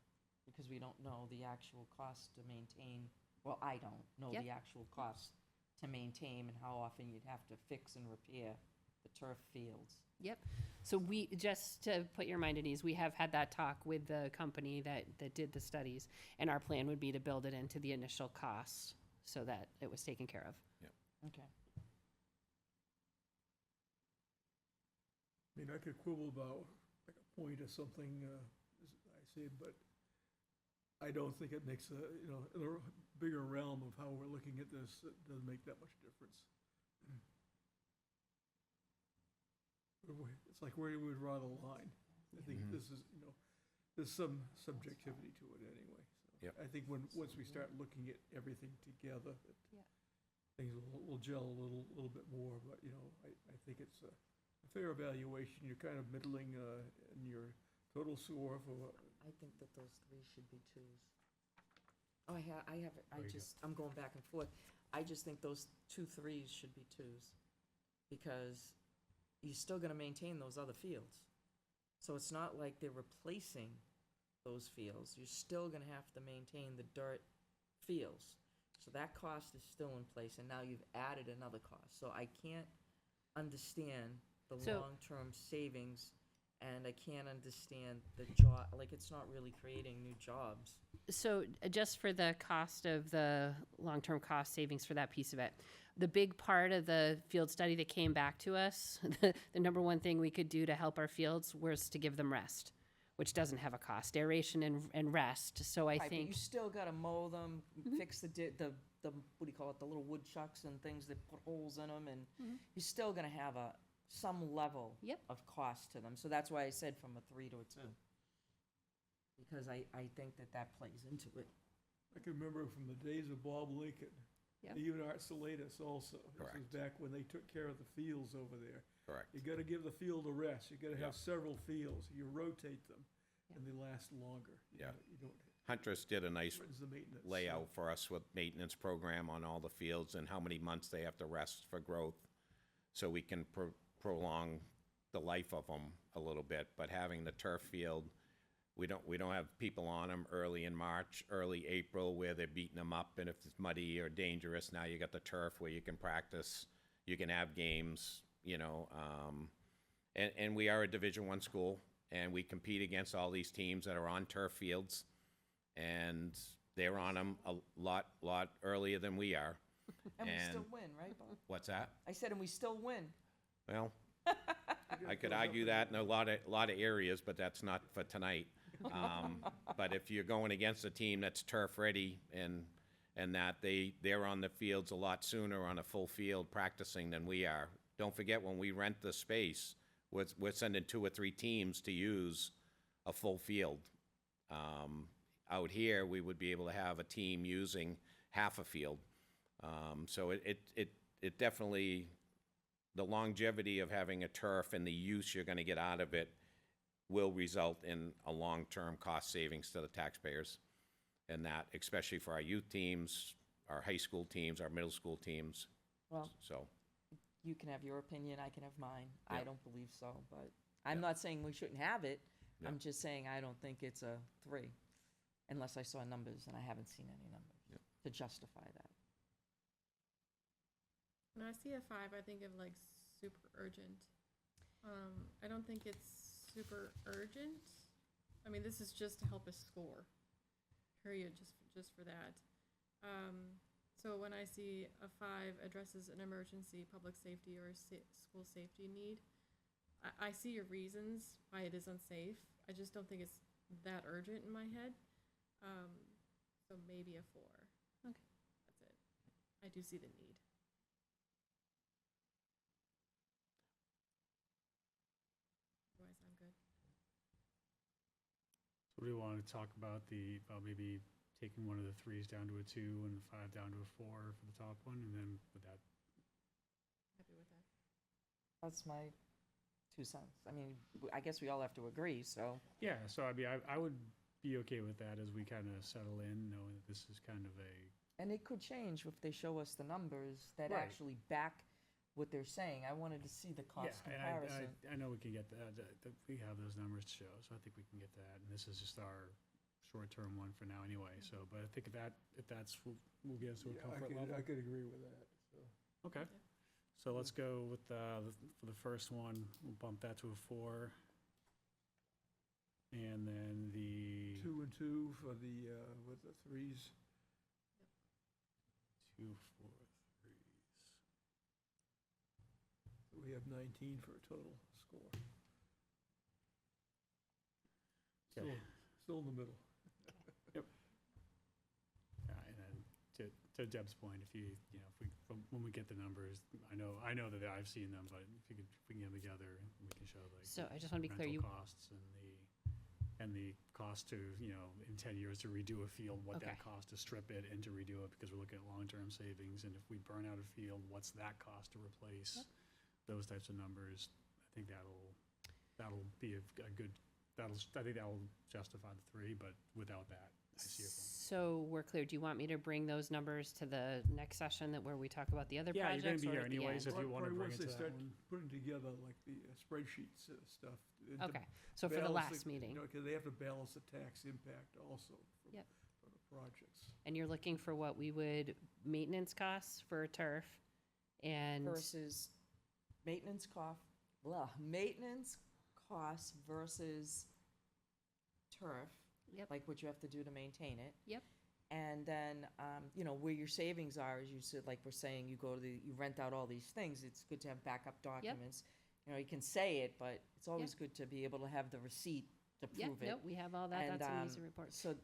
because we don't know the actual cost to maintain, well, I don't know Yep. the actual cost to maintain and how often you'd have to fix and repair the turf fields. Yep. So we, just to put your mind at ease, we have had that talk with the company that did the studies, and our plan would be to build it into the initial costs so that it was taken care of. Okay. I mean, I could quibble about like a point or something, as I say, but I don't think it makes in a bigger realm of how we're looking at this, it doesn't make that much difference. It's like where you would draw the line. I think Mhm. this is, there's some subjectivity to it anyway. So Yep. I think once we start looking at everything together, Yeah. things will gel a little bit more, but, I think it's a fair evaluation. You're kind of middling in your total score for, I think that those 3 should be 2s. Oh, Very good. I'm going back and forth. I just think those 2 3s should be 2s, because you're still gonna maintain those other fields. So it's not like they're replacing those fields. You're still gonna have to maintain the dirt fields. So that cost is still in place, and now you've added another cost. So I can't understand the So- long-term savings, and I can't understand the job, like, it's not really creating new jobs. So just for the cost of the long-term cost savings for that piece of it, the big part of the field study that came back to us, the number one thing we could do to help our fields was to give them rest, which doesn't have a cost, aeration and rest. So I Right, but you think, still gotta mow them, fix the what do you call it, the little woodchucks and things that put holes in them, and Mhm. you're still gonna have a some level Yep. of cost to them. So that's why I said from a 3 to a 2. Because I think that plays into it. I can remember from the days of Bob Lincoln. Yep. Even Art Salatus also. This was Correct. back when they took care of the fields over there. Correct. You gotta give the field a rest. You gotta Yeah. have several fields. You rotate them, Yeah. and they last longer. Yeah. You don't, Huntress did a nice shortens the maintenance. layout for us with maintenance program on all the fields and how many months they have to rest for growth, so we can prolong the life of them a little bit. But having the turf field, we don't have people on them early in March, early April, where they're beating them up, and if it's muddy or dangerous, now you got the turf where you can practice, you can have games, you know, and we are a Division I school, and we compete against all these teams that are on turf fields, and they're on them a lot earlier than we are. And we still And- win, right, Bob? What's that? I said, and we still win. Well, I could argue that in a lot of areas, but that's not for tonight. But if you're going against a team that's turf ready and that they're on the fields a lot sooner on a full field practicing than we are. Don't forget, when we rent the space, we're sending 2 or 3 teams to use a full field. Out here, we would be able to have a team using half a field. So it definitely, the longevity of having a turf and the use you're gonna get out of it will result in a long-term cost savings to the taxpayers. And that, especially for our youth teams, our high school teams, our middle school teams, Well, so. you can have your opinion, I can have mine. I Yeah. don't believe so, but I'm Yeah. not saying we shouldn't have it. Yeah. I'm just saying I don't think it's a 3, unless I saw numbers, and I haven't seen any numbers Yeah. to justify that. When I see a 5, I think of like super urgent. I don't think it's super urgent. I mean, this is just to help us score, period, just for that. So when I see a 5 addresses an emergency, public safety, or a school safety need, I see your reasons why it is unsafe. I just don't think it's that urgent in my head. So maybe a 4. Okay. That's it. I do see the need. Otherwise, I'm good. So do we want to talk about maybe taking one of the 3s down to a 2 and the 5 down to a 4 for the top one, and then with that, Happy with that. That's my 2 cents. I mean, I guess we all have to agree, so. yeah, so I mean, I would be okay with that as we kind of settle in, knowing that this is kind of a, And it could change if they show us the numbers that Right. actually back what they're saying. I wanted to see the cost yeah, comparison. and I know we can get that we have those numbers to show, so I think we can get that, and this is just our short-term one for now anyway, so, but I think if that's, we'll get us to a Yeah, comfort level. I could agree with that, so. Okay, so let's go with, for the first one, we'll bump that to a 4. And then the 2 and 2 for the, with the 3s. 2, 4, 3s. So we have 19 for a total score. Okay. Still in the middle. And then to Deb's point, if you know, when we get the numbers, I know that I've seen them, but if we can get them together, we can show like. So I just want to be clear, rental you, costs and the cost to, you know, in 10 years to redo a field, what that Okay. cost to strip it and to redo it, because we're looking at long-term savings, and if we burn out a field, what's that cost to replace? Yep. Those types of numbers, I think that'll be a good, I think that'll justify the 3, but without that, I see your point. so we're clear. Do you want me to bring those numbers to the next session where we talk about the other Yeah, you're projects? gonna be or here at the anyways, end? if you want to Probably bring once it to they that start one. putting together like the spreadsheets stuff. and to Okay, so for the balance last meeting. You know, because they have to balance the tax impact also from, Yep. from the projects. And you're looking for what we would, maintenance costs for turf and, Versus maintenance maintenance costs versus turf. Yep. Like what you have to do to maintain it. Yep. And then, you know, where your savings are, as you said, like we're saying, you rent out all these things, it's good to have backup documents. You know, you can say it, but it's always good to be able to have the receipt to yeah, prove it. no, we have all that. And, That's an easy report. So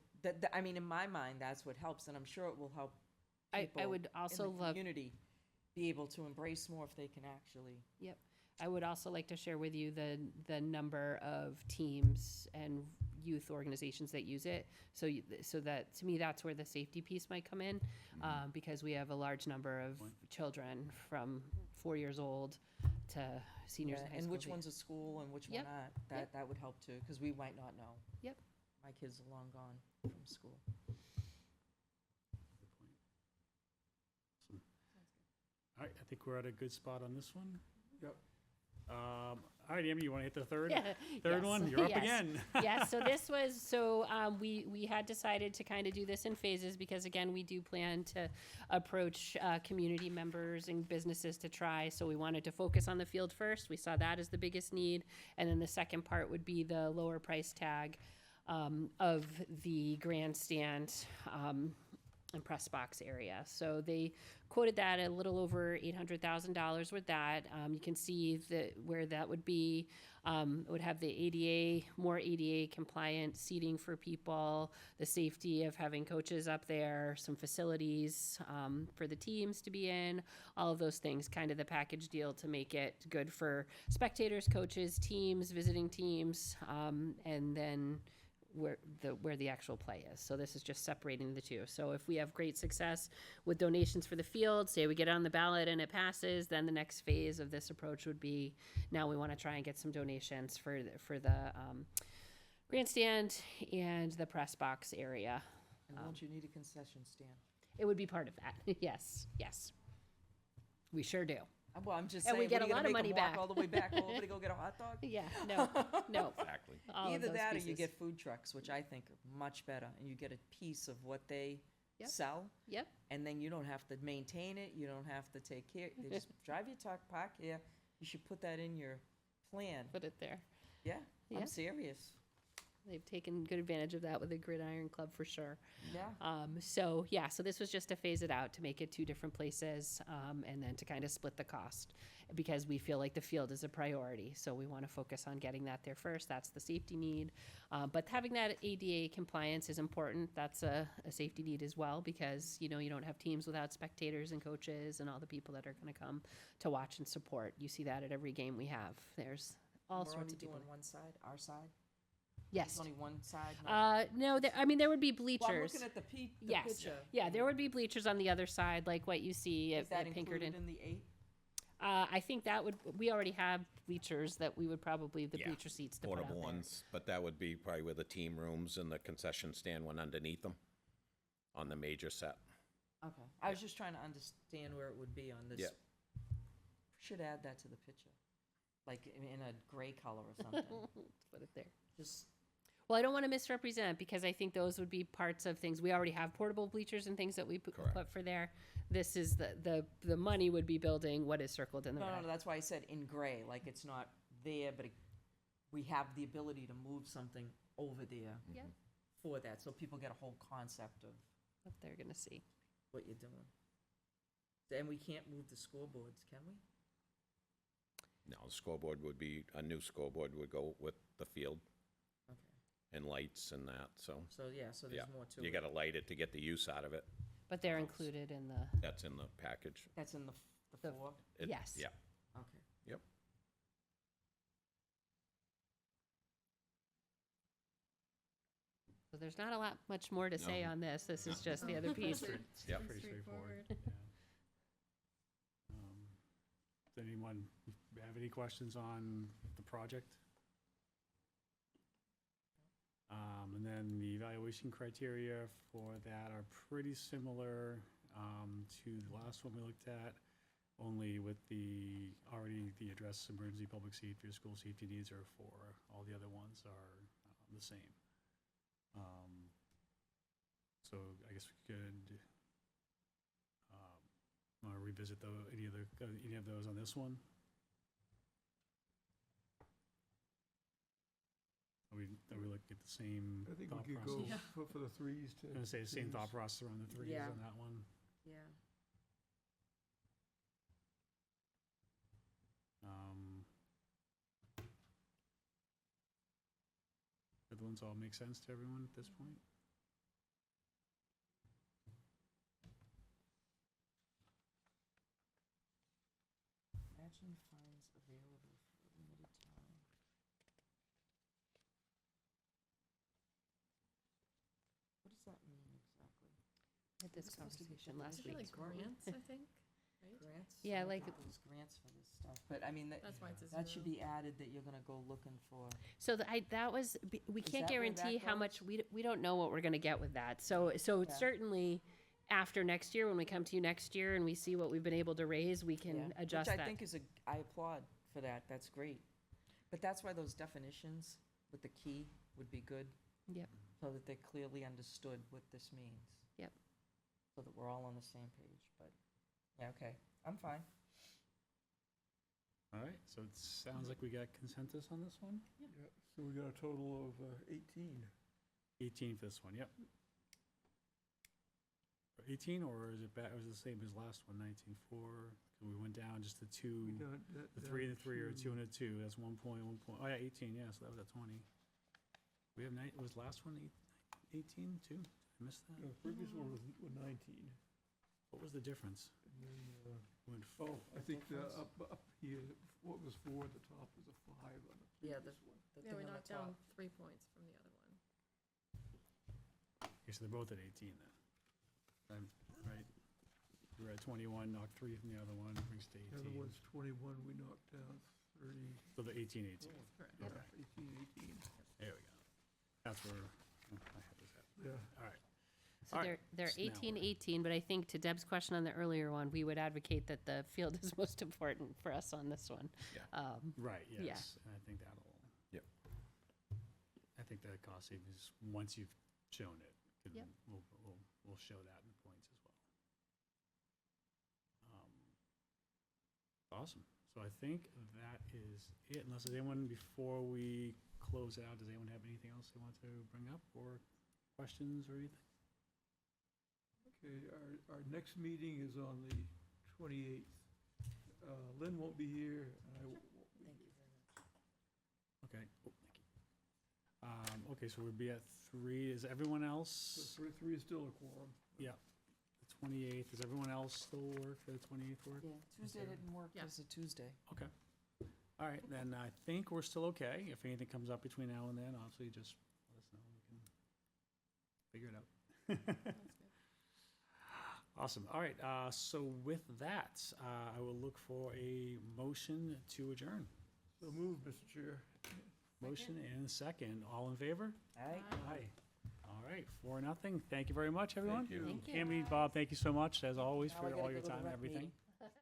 I mean, in my mind, that's what helps, and I'm sure it will help I people would also in the love, community be able to embrace more if they can actually. yep. I would also like to share with you the number of teams and youth organizations that use it. So that, to me, that's where the safety piece might come in, because we have a large number of children from 4 years old to seniors in high school. And which one's a school and which one Yep. aren't, that would help too, because we might not know. Yep. My kids are long gone from school. All right, I think we're at a good spot on this one. Yep. All right, Amy, you want to hit the third? Yeah, Third yes, one, you're up yes. again. Yes, so this was, we had decided to kind of do this in phases because again, we do plan to approach community members and businesses to try. So we wanted to focus on the field first. We saw that as the biggest need. And then the second part would be the lower price tag of the grandstand and press box area. So they quoted that at a little over $800,000 with that. You can see where that would be. It would have the ADA, more ADA compliant seating for people, the safety of having coaches up there, some facilities for the teams to be in, all of those things, kind of the package deal to make it good for spectators, coaches, teams, visiting teams, and then where the actual play is. So this is just separating the two. So if we have great success with donations for the field, say we get on the ballot and it passes, then the next phase of this approach would be, now we want to try and get some donations for the grandstand and the press box area. And won't you need a concession stand? It would be part of that. Yes, yes. We sure do. Well, I'm just And saying, we get what, a are lot you of gonna make money 'em walk back. all the way back over to go get a hot dog? Yeah, no, no. Exactly. All of Either those that or you pieces. get food trucks, which I think are much better, and you get a piece of what they Yep. sell, Yep, and then you don't have to maintain it, you don't have to take care, they just drive your truck, park here. You should put that in your plan. put it there. Yeah, Yeah. I'm serious. They've taken good advantage of that with the Gridiron Club for sure. Yeah. So this was just to phase it out, to make it two different places, and then to kind of split the cost, because we feel like the field is a priority. So we want to focus on getting that there first. That's the safety need. But having that ADA compliance is important. That's a safety need as well, because, you don't have teams without spectators and coaches and all the people that are going to come to watch and support. You see that at every game we have. There's all We're sorts only of people. doing one side, our side? Yes. There's only one side? No, there would be Well, I'm bleachers. looking at the Yes. picture. Yeah, there would be bleachers on the other side, like what you see Is that at Pinkerton. included in the 8? I think we already have bleachers that we would probably, the Yeah, bleacher seats to put out Portable there. ones, but that would be probably where the team rooms and the concession stand went underneath them on the major set. Okay. I was just trying to understand where it would be on this. Yeah. Should add that to the picture, like in a gray color or something. Put it there. Just, Well, I don't want to misrepresent, because I think those would be parts of things. We already have portable bleachers and things that we put Correct. for there. This is the money would be building what is circled in the no, red. no, that's why I said in gray, like it's not there, but we have the ability to move something over there Yeah, for that, so people get a whole concept of what they're going to see. what you're doing. And we can't move the scoreboards, can we? No, the scoreboard would be, a new scoreboard would go with the field Okay. and lights and that, so. So, yeah, so Yeah, there's more to it. you gotta light it to get the use out of it. But they're included in the, That's in the package. That's in the The- floor? It- Yes. Yeah, Okay. yep. so there's not a lot much more to say No. on this. This is just the other piece. It's Yeah. Pretty straightforward. Yeah. Does anyone have any questions on the project? And then the evaluation criteria for that are pretty similar to the last one we looked at, only with the address emergency public safety or school safety needs are for, all the other ones are the same. So I guess we could want to revisit any of those on this one? Are we looking at the same I think thought we could process? go for the threes to. I'm gonna say the same thought twos. process around the threes Yeah. on that one. Yeah. The ones all make sense to everyone at this point? Imagine funds available for a limited time. What does that mean exactly? Had this We're supposed to get conversation last Isn't it week. like grants, I think, right? Grants? Yeah, I like- thought there was grants for this stuff, but I mean, That's why it's a that should zero. be added, that you're gonna go looking for. So that was, we Is can't that where guarantee that how goes? much, we don't know what we're gonna get with that. So Yeah. certainly, after next year, when we come to you next year and we see what we've been able to raise, we can Yeah, adjust Which that. I think is I applaud for that, that's great. But that's why those definitions with the key would be good. Yep. So that they're clearly understood what this means. Yep. So that we're all on the same page, but, yeah, okay, I'm fine. All right, so it sounds like we got consensus on this one? Yeah, so we got a total of 18. 18 for this one, yep. 18, or is it back, or is it the same as last one, 19.4? We went down just the two, We got the 3 and the 3, or 2 and a 2, that's 1 point, 1 point, oh yeah, 18, yeah, so that was at 20. We have was last one 18 too? I missed that? No, the previous one was 19. What was the difference? And then, Went oh, I think difference? up here, what was 4 at the top was a 5 on the Yeah, previous one. Yeah, we knocked down 3 points from the other one. Okay, so they're both at 18 then. Right? We were at 21, knocked 3 from the other one, brings to The other 18. one's 21, we knocked down 30. So they're 18. Correct. Okay. 18, 18. There we go. That's where I had this at. Yeah. All right. So All right, they're so now 18, but I think to Deb's question on the earlier one, we would advocate that the field is most important for us on this one. Yeah. Right, Yeah. yes, and I think that'll. Yep. I think that cost savings, once you've shown it, Yep. we'll show that in the points as well. Awesome. So I think that is it, unless there's anyone, before we close out, does anyone have anything else they want to bring up, or questions or anything? Okay, our next meeting is on the 28th. Lynn won't be here, and I won't be Thank here. you very much. Okay, oh, thank you. Okay, so we'll be at 3, is everyone So else? 3 is still a quorum. Yeah, the 28th, does everyone else still work for the 28th work? Yeah, Tuesday there- didn't work, Yeah. it's a Tuesday. Okay. All right, then I think we're still okay. If anything comes up between now and then, obviously just let us know. We can figure it out. That's good. Awesome. All right, so with that, I will look for a motion to adjourn. So move, Mr. Chair. Motion and a second. All in favor? All right. Aye. All right, 4-0. Thank you very much, everyone. Thank you. Thank you. Tammy, Bob, thank you so much, as always, Now I for gotta all go your to the time and rec everything. meeting.